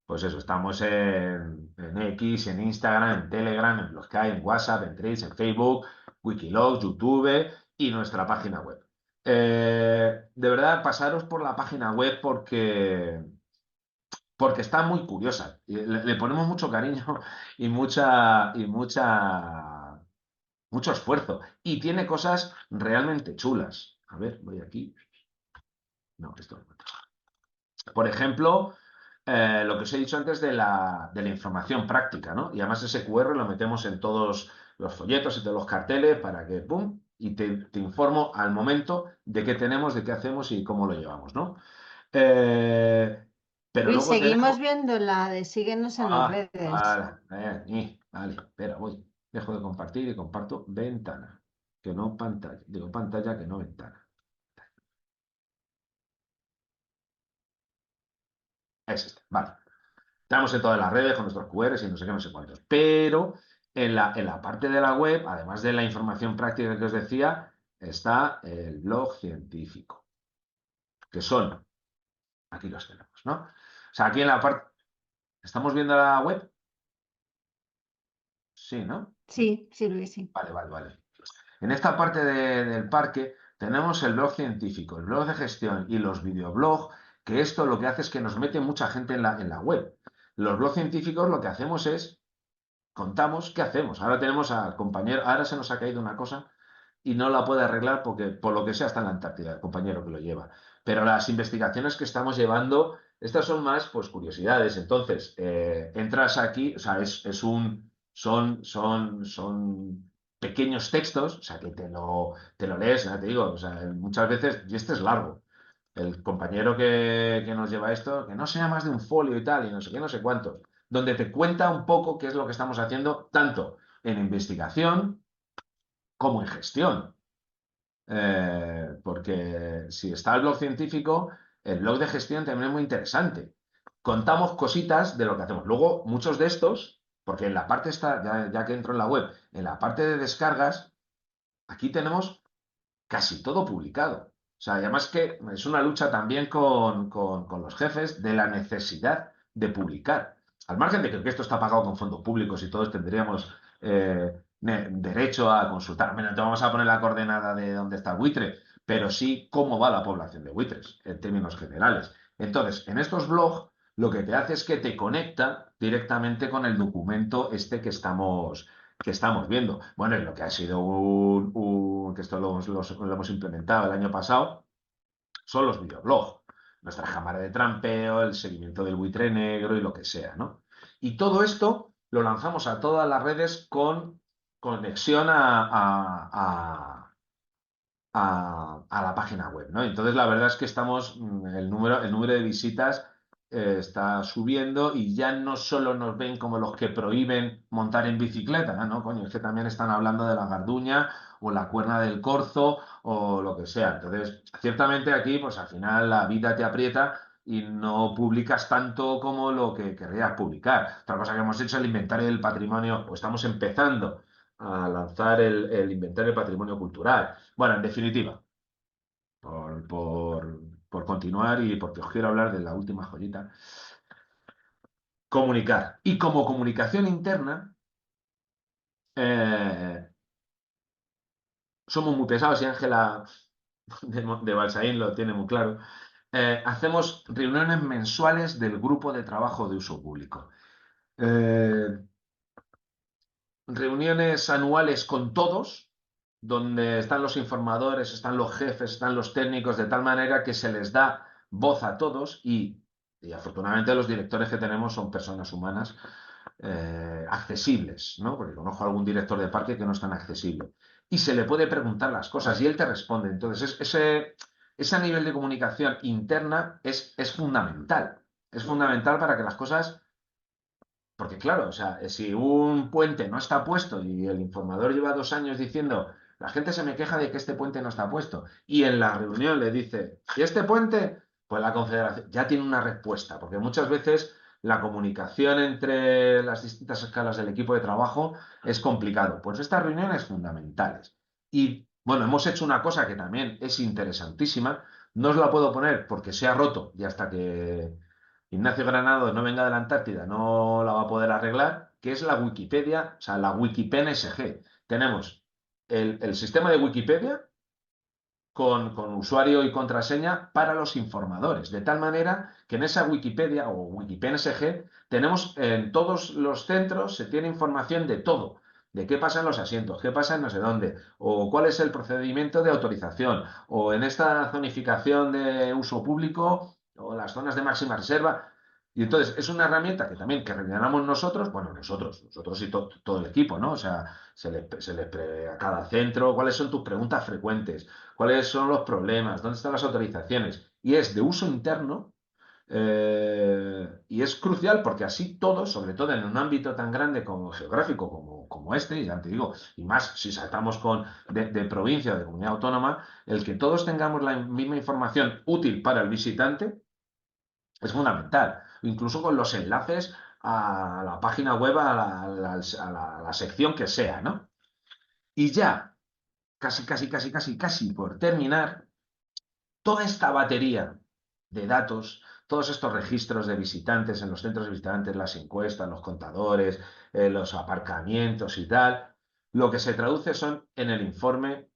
Pues eso, estamos en X, en Instagram, en Telegram, en los que hay, en WhatsApp, en Threads, en Facebook, Wikiloc, YouTube y nuestra página web. De verdad, pasaros por la página web porque está muy curiosa. Y le ponemos mucho cariño y mucho esfuerzo. Y tiene cosas realmente chulas. A ver, voy aquí. No, esto no. Por ejemplo, lo que os he dicho antes de la información práctica, ¿no? Y además ese QR lo metemos en todos los folletos y todos los carteles para que, ¡pum! Y te informo al momento de qué tenemos, de qué hacemos y cómo lo llevamos, ¿no? Eh, pero Luis, luego seguimos tenemos... viendo la de síguenos en las redes. Vale, espera, voy. Dejo de compartir y comparto ventana, que no pantalla. Digo pantalla, que no ventana. Es este, vale. Estamos en todas las redes con nuestros QRs y no sé qué, no sé cuántos. Pero En la parte de la web, además de la información práctica que os decía, está el blog científico, que son, aquí los tenemos, ¿no? O sea, aquí en la parte, ¿estamos viendo la web? Sí, ¿no? Sí, sí, Luis, sí. Vale, vale, vale. En esta parte del parque tenemos el blog científico, el blog de gestión y los videoblogs, que esto lo que hace es que nos mete mucha gente en la web. Los blogs científicos lo que hacemos es, contamos qué hacemos. Ahora tenemos al compañero, ahora se nos ha caído una cosa y no la puede arreglar porque por lo que sea está en la Antártida, el compañero que lo lleva. Pero las investigaciones que estamos llevando, estas son más pues curiosidades. Entonces, entras aquí, o sea, son pequeños textos, o sea, que te lo lees, ya te digo, o sea, muchas veces, y este es largo. El compañero que nos lleva esto, que no sea más de un folio y tal, y no sé qué, no sé cuántos, donde te cuenta un poco qué es lo que estamos haciendo, tanto en investigación como en gestión. Porque si está el blog científico, el blog de gestión también es muy interesante. Contamos cositas de lo que hacemos. Luego, muchos de estos, porque en la parte esta, ya que entro en la web, en la parte de descargas, aquí tenemos casi todo publicado. O sea, además que es una lucha también con los jefes de la necesidad de publicar. Al margen de que esto está pagado con fondos públicos y todos tendríamos derecho a consultar. Bueno, no te vamos a poner la coordenada de dónde está el buitre, pero sí cómo va la población de buitres en términos generales. Entonces, en estos blogs, lo que te hace es que te conecta directamente con el documento este que estamos viendo. Bueno, y lo que ha sido que esto lo hemos implementado el año pasado, son los videoblogs. Nuestra cámara de trampeo, el seguimiento del buitre negro y lo que sea, ¿no? Y todo esto lo lanzamos a todas las redes con conexión a la página web, ¿no? Entonces, la verdad es que el número de visitas está subiendo y ya no solo nos ven como los que prohíben montar en bicicleta, ¿no? Coño, es que también están hablando de la Garduña o la Cuerna del Corzo o lo que sea. Entonces, ciertamente aquí, pues al final la vida te aprieta y no publicas tanto como lo que querrías publicar. Otra cosa que hemos hecho es el inventario del patrimonio, o estamos empezando a lanzar el inventario del patrimonio cultural. Bueno, en definitiva, por continuar y porque os quiero hablar de la última joyita, comunicar. Y como comunicación interna, eh, somos muy pesados y Ángela de Balsaín lo tiene muy claro. Hacemos reuniones mensuales del grupo de trabajo de uso público. Eh, Reuniones anuales con todos, donde están los informadores, están los jefes, están los técnicos, de tal manera que se les da voz a todos y afortunadamente los directores que tenemos son personas humanas accesibles, ¿no? Porque conozco a algún director de parque que no es tan accesible. Y se le puede preguntar las cosas y él te responde. Entonces, ese nivel de comunicación interna es fundamental. Es fundamental para que las cosas porque claro, o sea, si un puente no está puesto y el informador lleva 2 años diciendo, la gente se me queja de que este puente no está puesto, y en la reunión le dice, ¿y este puente? Pues la Confederación ya tiene una respuesta, porque muchas veces la comunicación entre las distintas escalas del equipo de trabajo es complicado. Pues estas reuniones fundamentales. Y bueno, hemos hecho una cosa que también es interesantísima, no os la puedo poner porque se ha roto y hasta que Ignacio Granado no venga de la Antártida, no la va a poder arreglar, que es la Wikipedia, o sea, la WikiPNSG. Tenemos el sistema de Wikipedia con usuario y contraseña para los informadores, de tal manera que en esa Wikipedia o WikiPNSG tenemos en todos los centros, se tiene información de todo, de qué pasa en los asientos, qué pasa en no sé dónde, o cuál es el procedimiento de autorización, o en esta zonificación de uso público, o las zonas de máxima reserva. Y entonces es una herramienta que también que rellenamos nosotros, bueno, nosotros y todo el equipo, ¿no? O sea, a cada centro, ¿cuáles son tus preguntas frecuentes? ¿Cuáles son los problemas? ¿Dónde están las autorizaciones? Y es de uso interno y es crucial porque así todos, sobre todo en un ámbito tan grande como geográfico como este, y ya te digo, y más si saltamos de provincia o de comunidad autónoma, el que todos tengamos la misma información útil para el visitante es fundamental. Incluso con los enlaces a la página web, a la sección que sea, ¿no? Y ya, casi por terminar, toda esta batería de datos, todos estos registros de visitantes en los centros de visitantes, las encuestas, los contadores, los aparcamientos y tal, lo que se traduce son en el informe,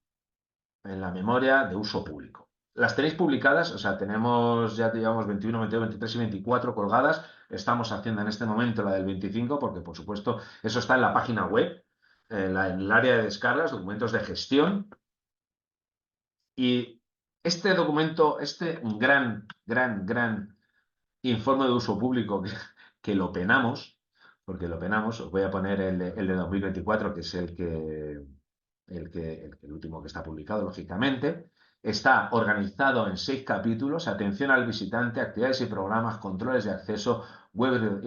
en la memoria de uso público. Las tenéis publicadas, o sea, tenemos, ya llevamos 21, 22, 23 y 24 colgadas. Estamos haciendo en este momento la del 25, porque por supuesto eso está en la página web, en el área de descargas, documentos de gestión. Y este documento, este gran informe de uso público que lo penamos, porque lo penamos, os voy a poner el de 2024, que es el último que está publicado, lógicamente. Está organizado en 6 capítulos: atención al visitante, actividades y programas, controles de acceso, web,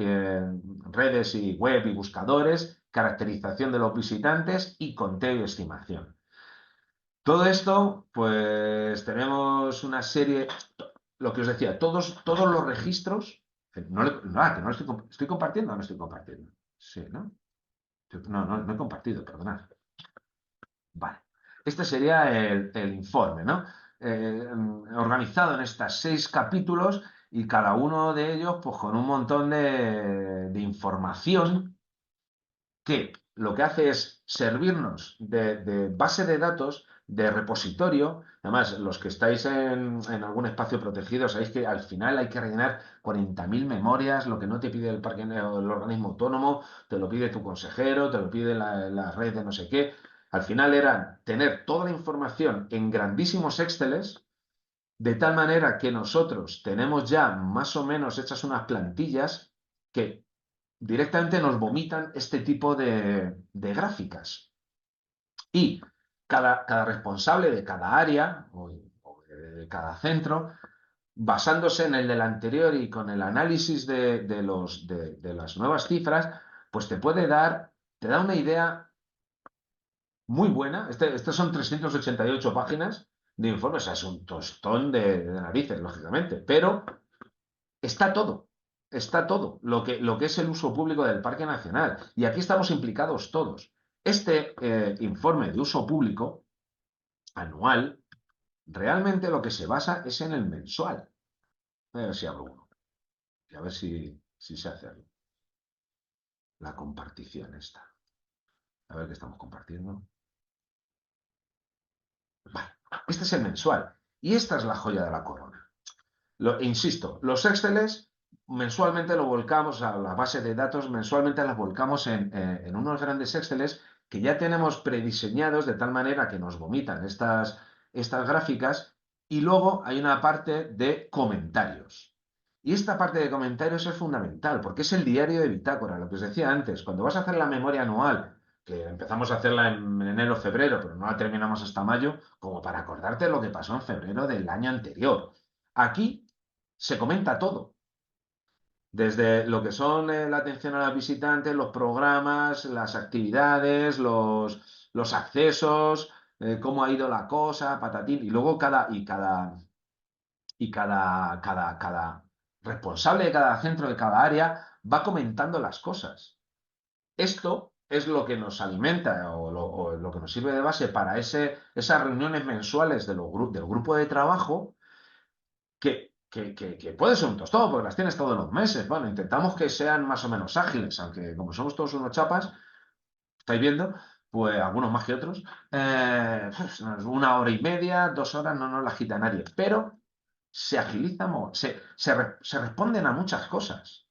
redes y web y buscadores, caracterización de los visitantes y conteo y estimación. Todo esto, pues tenemos una serie, lo que os decía, todos los registros. Que no estoy compartiendo o no estoy compartiendo. Sí, ¿no? No he compartido, perdonad. Vale. Este sería el informe, ¿no? Organizado en estos 6 capítulos y cada uno de ellos, pues con un montón de información que lo que hace es servirnos de base de datos, de repositorio. Además, los que estáis en algún espacio protegido, sabéis que al final hay que rellenar 40.000 memorias. Lo que no te pide el parque, el organismo autónomo, te lo pide tu consejero, te lo pide la red de no sé qué. Al final era tener toda la información en grandísimos Exceles, de tal manera que nosotros tenemos ya más o menos hechas unas plantillas que directamente nos vomitan este tipo de gráficas. Y cada responsable de cada área o de cada centro, basándose en el del anterior y con el análisis de las nuevas cifras, pues te da una idea muy buena. Estas son 388 páginas de informes, o sea, es un tostón de narices, lógicamente, pero está todo. Está todo lo que es el uso público del Parque Nacional. Y aquí estamos implicados todos. Este informe de uso público anual, realmente lo que se basa es en el mensual. A ver si abro uno. Y a ver si se hace algo. La compartición esta. A ver qué estamos compartiendo. Vale. Este es el mensual. Y esta es la joya de la corona. Insisto, los Exceles mensualmente lo volcamos a la base de datos, mensualmente las volcamos en unos grandes Exceles que ya tenemos prediseñados de tal manera que nos vomitan estas gráficas, y luego hay una parte de comentarios. Y esta parte de comentarios es fundamental porque es el diario de bitácora, lo que os decía antes. Cuando vas a hacer la memoria anual, que empezamos a hacerla en enero, febrero, pero no la terminamos hasta mayo, como para acordarte lo que pasó en febrero del año anterior. Aquí se comenta todo, desde lo que son la atención a los visitantes, los programas, las actividades, los accesos, cómo ha ido la cosa, patatín, y luego cada responsable de cada centro, de cada área, va comentando las cosas. Esto es lo que nos alimenta o lo que nos sirve de base para esas reuniones mensuales del grupo de trabajo, que puede ser un tostón, porque las tienes todos los meses. Bueno, intentamos que sean más o menos ágiles, aunque como somos todos unos chapas, estáis viendo, pues algunos más que otros, pues, 1 hora y media, 2 horas no nos la quita nadie, pero se agilizan, se responden a muchas cosas.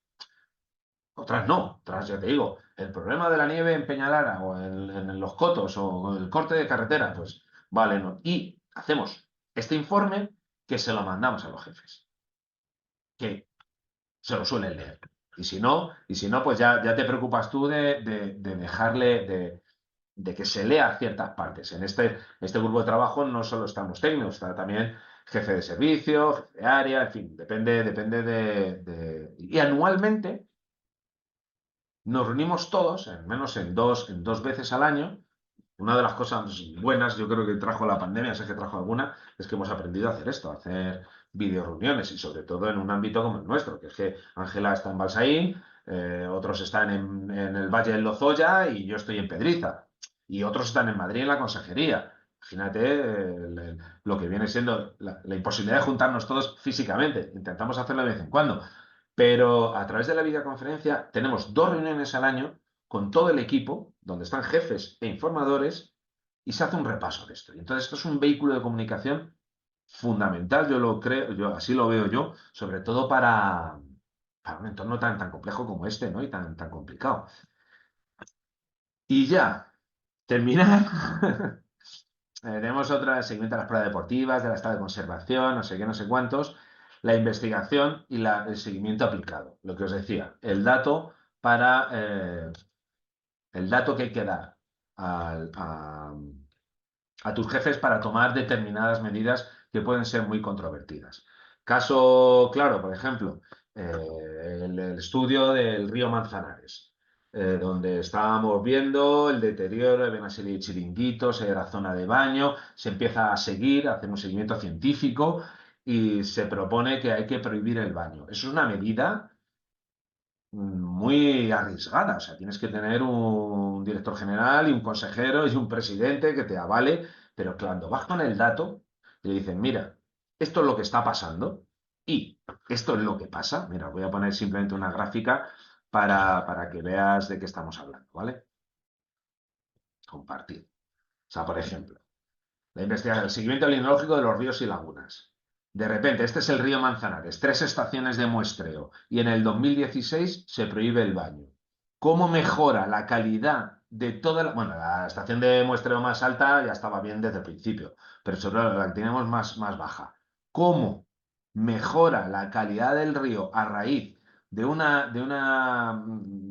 Otras no, otras ya te digo, el problema de la nieve en Peñalara o en Los Cotos o el corte de carretera, pues vale, no. Y hacemos este informe que se lo mandamos a los jefes, que se lo suelen leer. Y si no, pues ya te preocupas tú de dejarle, de que se lea ciertas partes. En este grupo de trabajo no solo estamos técnicos, está también jefe de servicio, jefe de área, en fin, depende Y anualmente nos reunimos todos, al menos en dos veces al año. Una de las cosas buenas, yo creo que trajo la pandemia, sé que trajo alguna, es que hemos aprendido a hacer esto, a hacer videoreuniones, y sobre todo en un ámbito como el nuestro, que es que Ángela está en Balsaín, otros están en el Valle del Lozoya y yo estoy en Pedriza, y otros están en Madrid en la consejería. Imagínate lo que viene siendo la imposibilidad de juntarnos todos físicamente. Intentamos hacerlo de vez en cuando, pero a través de la videoconferencia tenemos 2 reuniones al año con todo el equipo, donde están jefes e informadores, y se hace un repaso de esto. Y entonces esto es un vehículo de comunicación fundamental, yo lo creo, yo así lo veo yo, sobre todo para un entorno tan complejo como este, ¿no? Y tan complicado. Y ya, terminar. Tenemos otra seguimiento de las pruebas deportivas, del estado de conservación, no sé qué, no sé cuántos, la investigación y el seguimiento aplicado. Lo que os decía, el dato que hay que dar al- a, a tus jefes para tomar determinadas medidas que pueden ser muy controvertidas. Caso claro, por ejemplo, el estudio del río Manzanares, donde estábamos viendo el deterioro, había una serie de chiringuitos, era zona de baño, se empieza a seguir, a hacer un seguimiento científico y se propone que hay que prohibir el baño. Eso es una medida muy arriesgada. O sea, tienes que tener un director general y un consejero y un presidente que te avale, pero cuando vas con el dato y le dicen, mira, esto es lo que está pasando y esto es lo que pasa. Mira, voy a poner simplemente una gráfica para que veas de qué estamos hablando, ¿vale? Compartir. O sea, por ejemplo, la investigación, el seguimiento limnológico de los ríos y lagunas. De repente, este es el río Manzanares, 3 estaciones de muestreo y en el 2016 se prohíbe el baño. ¿Cómo mejora la calidad de toda la... Bueno, la estación de muestreo más alta ya estaba bien desde el principio, pero sobre la que tenemos más baja. ¿Cómo mejora la calidad del río a raíz de una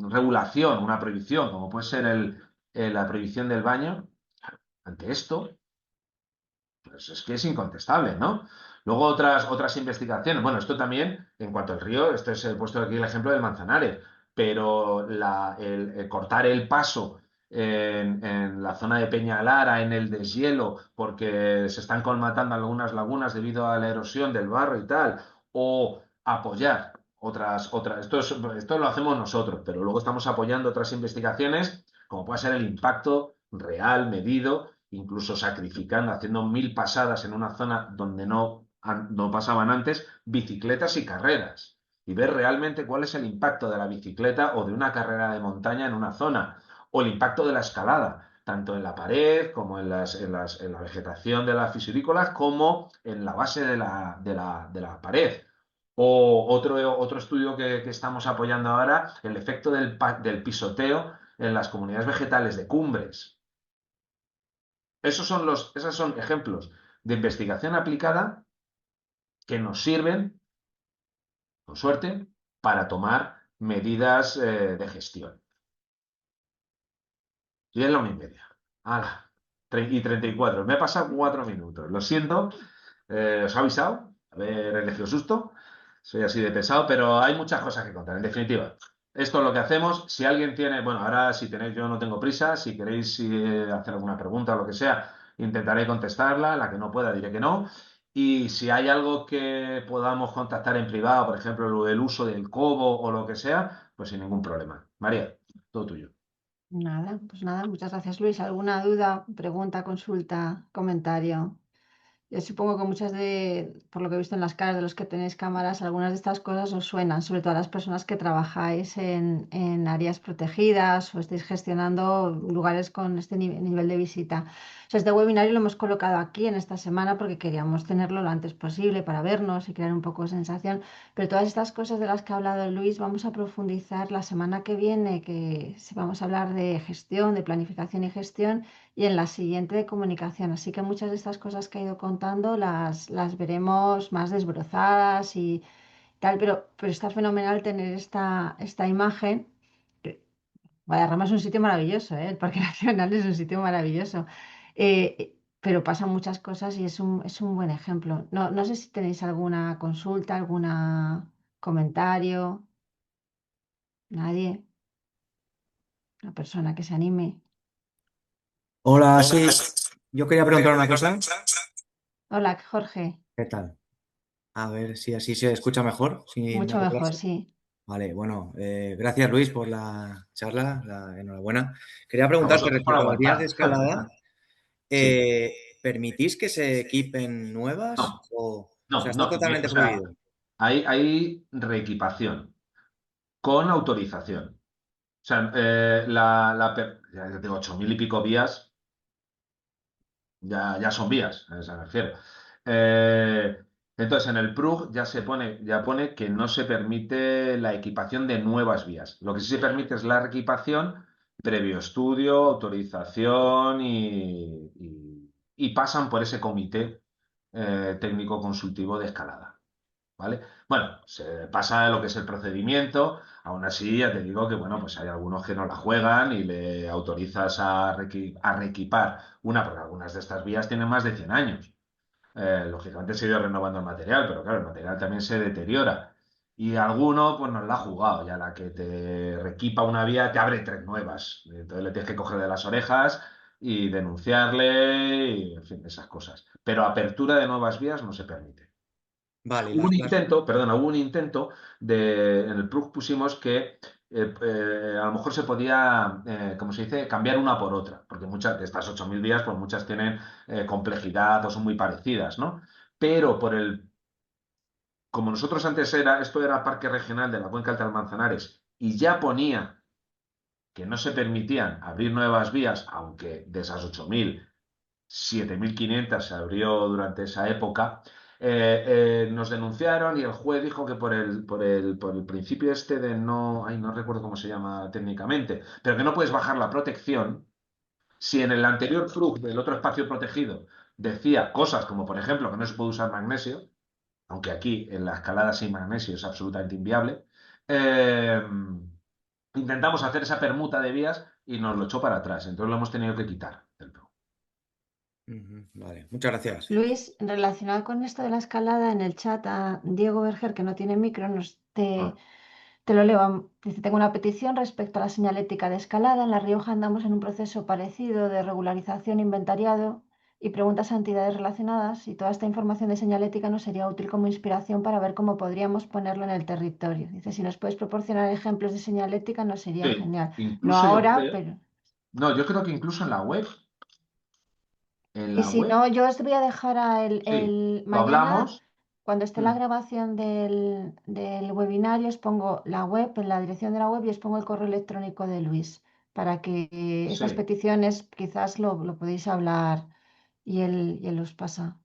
regulación, una prohibición, como puede ser la prohibición del baño? Ante esto, pues es que es incontestable, ¿no? Luego otras investigaciones. Bueno, esto también, en cuanto al río, esto es he puesto aquí el ejemplo del Manzanares, pero el cortar el paso en la zona de Peñalara, en el deshielo, porque se están colmatando algunas lagunas debido a la erosión del barro y tal, o apoyar otras. Esto lo hacemos nosotros, pero luego estamos apoyando otras investigaciones, como puede ser el impacto real, medido, incluso sacrificando, haciendo 1000 pasadas en una zona donde no pasaban antes, bicicletas y carreras. Y ver realmente cuál es el impacto de la bicicleta o de una carrera de montaña en una zona, o el impacto de la escalada, tanto en la pared como en la vegetación de las fisurícolas, como en la base de la pared. O otro estudio que estamos apoyando ahora, el efecto del pisoteo en las comunidades vegetales de cumbres. Esos son ejemplos de investigación aplicada que nos sirven, con suerte, para tomar medidas de gestión. Y es la 1:30. ¡Hala! Y 34. Me he pasado 4 minutos. Lo siento. Os he avisado. Haber elegido susto. Soy así de pesado, pero hay muchas cosas que contar. En definitiva, esto es lo que hacemos. Si alguien tiene, bueno, ahora si tenéis, yo no tengo prisa. Si queréis hacer alguna pregunta o lo que sea, intentaré contestarla. La que no pueda, diré que no. Y si hay algo que podamos contactar en privado, por ejemplo, el uso del cobo o lo que sea, pues sin ningún problema. María, todo tuyo. Nada, pues nada, muchas gracias, Luis. ¿Alguna duda, pregunta, consulta, comentario? Yo supongo que por lo que he visto en las caras de los que tenéis cámaras, algunas de estas cosas os suenan, sobre todo a las personas que trabajáis en áreas protegidas o estáis gestionando lugares con este nivel de visita. O sea, este webinario lo hemos colocado aquí en esta semana porque queríamos tenerlo lo antes posible para vernos y crear un poco de sensación. Pero todas estas cosas de las que ha hablado Luis vamos a profundizar la semana que viene, que vamos a hablar de gestión, de planificación y gestión y en la siguiente de comunicación. Así que muchas de estas cosas que he ido contando las veremos más desbrozadas y tal, pero está fenomenal tener esta imagen. Guadarrama es un sitio maravilloso, ¿eh? El Parque Nacional es un sitio maravilloso. Pero pasan muchas cosas y es un buen ejemplo. No sé si tenéis alguna consulta, algún comentario. Nadie, una persona que se anime. Hola, sí, yo quería preguntar una cosa. Hola, Jorge. ¿Qué tal? A ver si así se escucha mejor, si me Mucho mejor, arreglas. sí. Vale, bueno, gracias Luis por la charla, enhorabuena. Quería A preguntarte vosotros por respecto a las vías de aguantar. escalada, Sí. ¿permitís que se equipen nuevas No, o sea, no, está no. totalmente O sea, prohibido? hay reequipación con autorización. O sea, ya te digo, 8.000 y pico vías, ya son vías, a eso me refiero. Eh, entonces, en el PRUG ya pone que no se permite la equipación de nuevas vías. Lo que sí se permite es la reequipación previo estudio, autorización y pasan por ese comité técnico consultivo de escalada. ¿Vale? Bueno, se pasa lo que es el procedimiento, aún así ya te digo que, bueno, pues hay algunos que no la juegan y le autorizas a reequipar una, porque algunas de estas vías tienen más de 100 años. Lógicamente se ha ido renovando el material, pero claro, el material también se deteriora. Y alguno, pues nos la ha jugado, ya la que te reequipa una vía te abre tres nuevas. Entonces le tienes que coger de las orejas y denunciarle, y, en fin, esas cosas. Pero apertura de nuevas vías no se permite. Vale, Hubo un intento, perdona, hubo un intento en el plug pusimos que a lo mejor se podía, como se dice, cambiar una por otra, porque muchas de estas 8.000 vías, pues muchas tienen complejidad o son muy parecidas, ¿no? Pero como nosotros antes esto era Parque Regional de la Cuenca Alta del Manzanares y ya ponía que no se permitían abrir nuevas vías, aunque de esas 8.000 7.500 se abrió durante esa época, nos denunciaron y el juez dijo que por el principio este de no, ay, no recuerdo cómo se llama técnicamente, pero que no puedes bajar la protección, si en el anterior proof del otro espacio protegido decía cosas como, por ejemplo, que no se puede usar magnesio, aunque aquí en la escalada sin magnesio es absolutamente inviable, eh, intentamos hacer esa permuta de vías y nos lo echó para atrás, entonces lo hemos tenido que quitar del proof. Ujú, vale, muchas gracias. Luis, relacionado con esto de la escalada, en el chat a Diego Berger, que no tiene micro, Ah, te lo leo. Dice, tengo una petición respecto a la señalética de escalada. En La Rioja andamos en un proceso parecido de regularización e inventariado y preguntas a entidades relacionadas y toda esta información de señalética nos sería útil como inspiración para ver cómo podríamos ponerlo en el territorio. Dice, si nos puedes proporcionar ejemplos de señalética nos sería sí, genial. No incluso yo ahora, creo. pero... No, yo creo que incluso en Y la si web, no, yo os voy a dejar sí, lo mañana, hablamos. cuando esté la Mm, grabación del webinario, os pongo la web, en la dirección de la web y os pongo el correo electrónico de Luis, para que estas sí, peticiones quizás lo podéis hablar y él os pasa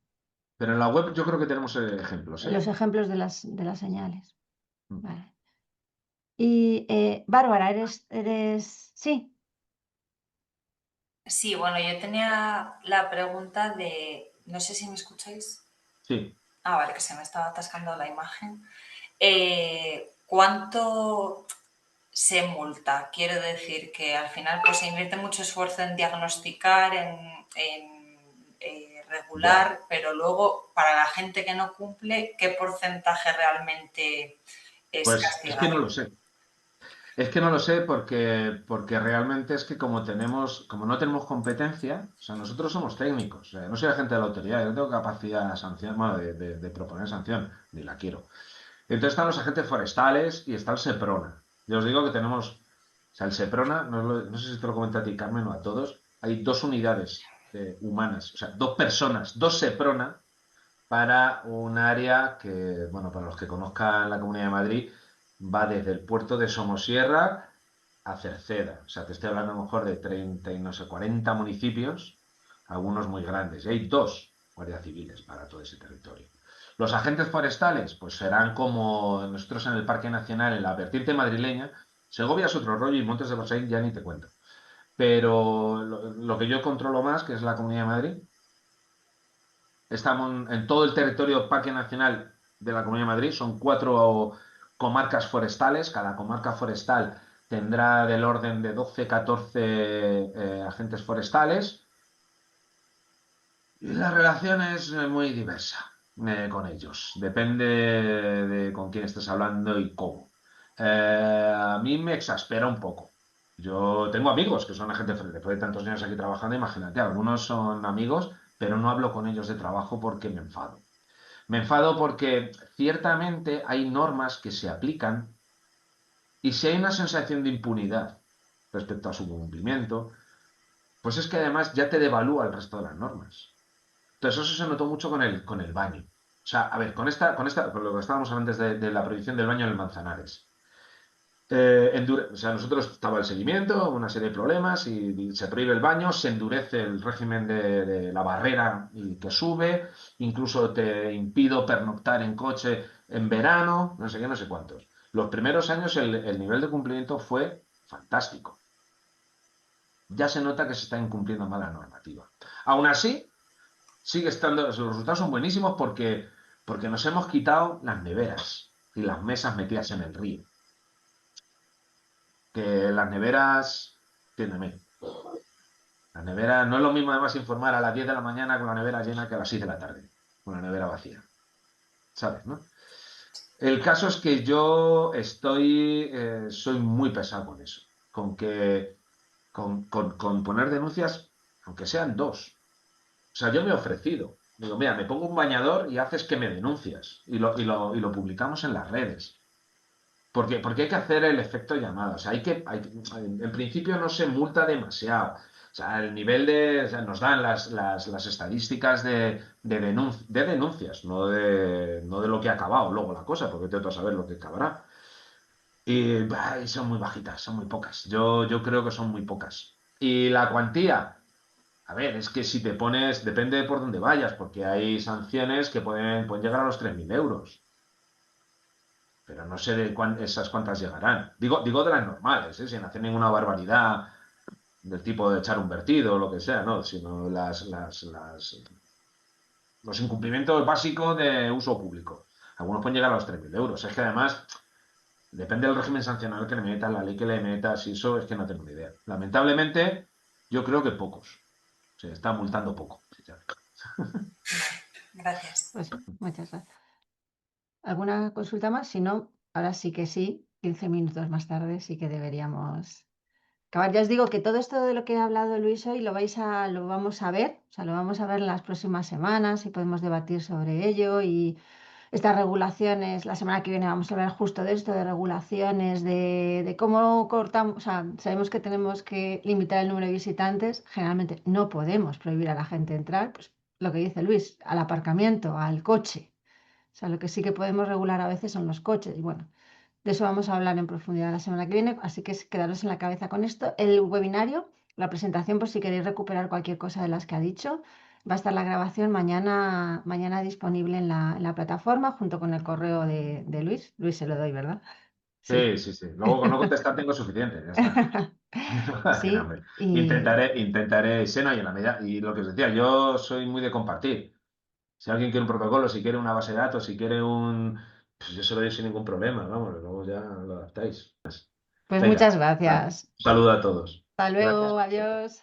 pero en la web yo creo que tenemos ejemplos, ¿eh? los ejemplos de las señales. Mm. Vale. Y Bárbara, sí, Sí, bueno, yo tenía la pregunta de, no sé si me escucháis. Sí, Ah, vale, que se me estaba atascando la imagen. ¿Cuánto se multa? Quiero decir que al final pues se invierte mucho esfuerzo en diagnosticar, en ya. regular, pero luego para la gente que no cumple, ¿qué porcentaje realmente es Pues es que no castigable? lo sé. Es que no lo sé porque realmente es que como no tenemos competencia, o sea, nosotros somos técnicos, o sea, no soy agente de la autoridad, yo no tengo capacidad de sanción, bueno, de proponer sanción, ni la quiero. Entonces están los agentes forestales y está el SEPRONA. Yo os digo que tenemos, o sea, el SEPRONA, no sé si te lo comenté a ti, Carmen, o a todos, hay dos unidades humanas, o sea, dos personas, dos SEPRONA para un área que, bueno, para los que conozcan la Comunidad de Madrid, va desde el puerto de Somosierra a Cerceda. O sea, te estoy hablando a lo mejor de 30 y no sé, 40 municipios, algunos muy grandes. Y hay dos guardias civiles para todo ese territorio. Los agentes forestales, pues serán como nosotros en el Parque Nacional, en la vertiente madrileña. Segovia es otro rollo y Montes de Osain ya ni te cuento. Pero lo que yo controlo más, que es la Comunidad de Madrid, estamos en todo el territorio Parque Nacional de la Comunidad de Madrid. Son cuatro comarcas forestales. Cada comarca forestal tendrá del orden de 12, 14 agentes forestales. Y la relación es muy diversa con ellos. Depende de con quién estés hablando y cómo. A mí me exaspera un poco. Yo tengo amigos que son agentes forestales. Después de tantos años aquí trabajando, imagínate, algunos son amigos, pero no hablo con ellos de trabajo porque me enfado. Me enfado porque ciertamente hay normas que se aplican, Y si hay una sensación de impunidad respecto a su cumplimiento, pues es que además ya te devalúa el resto de las normas. Entonces eso se notó mucho con el baño. O sea, a ver, con lo que estábamos antes de la prohibición del baño en el Manzanares. O sea, nosotros estaba el seguimiento, una serie de problemas y se prohíbe el baño, se endurece el régimen de la barrera y que sube, incluso te impido pernoctar en coche en verano, no sé qué, no sé cuántos. Los primeros años el nivel de cumplimiento fue fantástico. Ya se nota que se está incumpliendo mal la normativa. Aún así, sigue estando, los resultados son buenísimos porque nos hemos quitado las neveras y las mesas metidas en el río. Que las neveras, entiéndeme, las neveras no es lo mismo además informar a las 10 de la mañana con la nevera llena que a las 6 de la tarde, con la nevera vacía, ¿sabes, no? El caso es que yo soy muy pesado con eso, con poner denuncias, aunque sean dos. O sea, yo me he ofrecido. Digo, mira, me pongo un bañador y haces que me denuncias. Y lo publicamos en las redes. Porque hay que hacer el efecto llamada. O sea, en principio no se multa demasiado. O sea, el nivel o sea, nos dan las estadísticas de denuncias, no de lo que ha acabado luego la cosa, porque tengo que saber lo que acabará. Y son muy bajitas, son muy pocas. Yo creo que son muy pocas. Y la cuantía, a ver, es que si te pones, depende de por dónde vayas, porque hay sanciones que pueden llegar a los 3.000 euros. Pero no sé esas cuántas llegarán. Digo de las normales, ¿eh? Sin hacer ninguna barbaridad del tipo de echar un vertido o lo que sea, ¿no? Sino los incumplimientos básicos de uso público. Algunos pueden llegar a los 3.000 euros. Es que además depende del régimen sancionador que le metas, la ley que le metas, y eso es que no tengo ni idea. Lamentablemente, yo creo que pocos. Se está multando poco. Gracias. Pues muchas gracias. ¿Alguna consulta más? Si no, ahora sí que sí, 15 minutos más tarde sí que deberíamos acabar. Ya os digo que todo esto de lo que ha hablado Luis hoy lo vamos a ver, o sea, lo vamos a ver en las próximas semanas y podemos debatir sobre ello y estas regulaciones, la semana que viene vamos a hablar justo de esto, de regulaciones, de cómo cortamos, o sea, sabemos que tenemos que limitar el número de visitantes, generalmente no podemos prohibir a la gente entrar, pues lo que dice Luis, al aparcamiento, al coche. O sea, lo que sí que podemos regular a veces son los coches. Y bueno, de eso vamos a hablar en profundidad la semana que viene, así que quedaros en la cabeza con esto. El webinario, la presentación, por si queréis recuperar cualquier cosa de las que ha dicho, va a estar la grabación mañana disponible en la plataforma junto con el correo de Luis. Luis se lo doy, ¿verdad? Sí. Sí, sí, sí. Luego con no contestar tengo suficiente, ya está. No, Sí, hombre. y Intentaré, Sena, y en la medida, y lo que os decía, yo soy muy de compartir. Si alguien quiere un protocolo, si quiere una base de datos, si quiere pues yo se lo doy sin ningún problema, vamos, luego ya lo adaptáis. pues Venga, muchas gracias. un saludo a todos. Hasta Gracias. luego, adiós.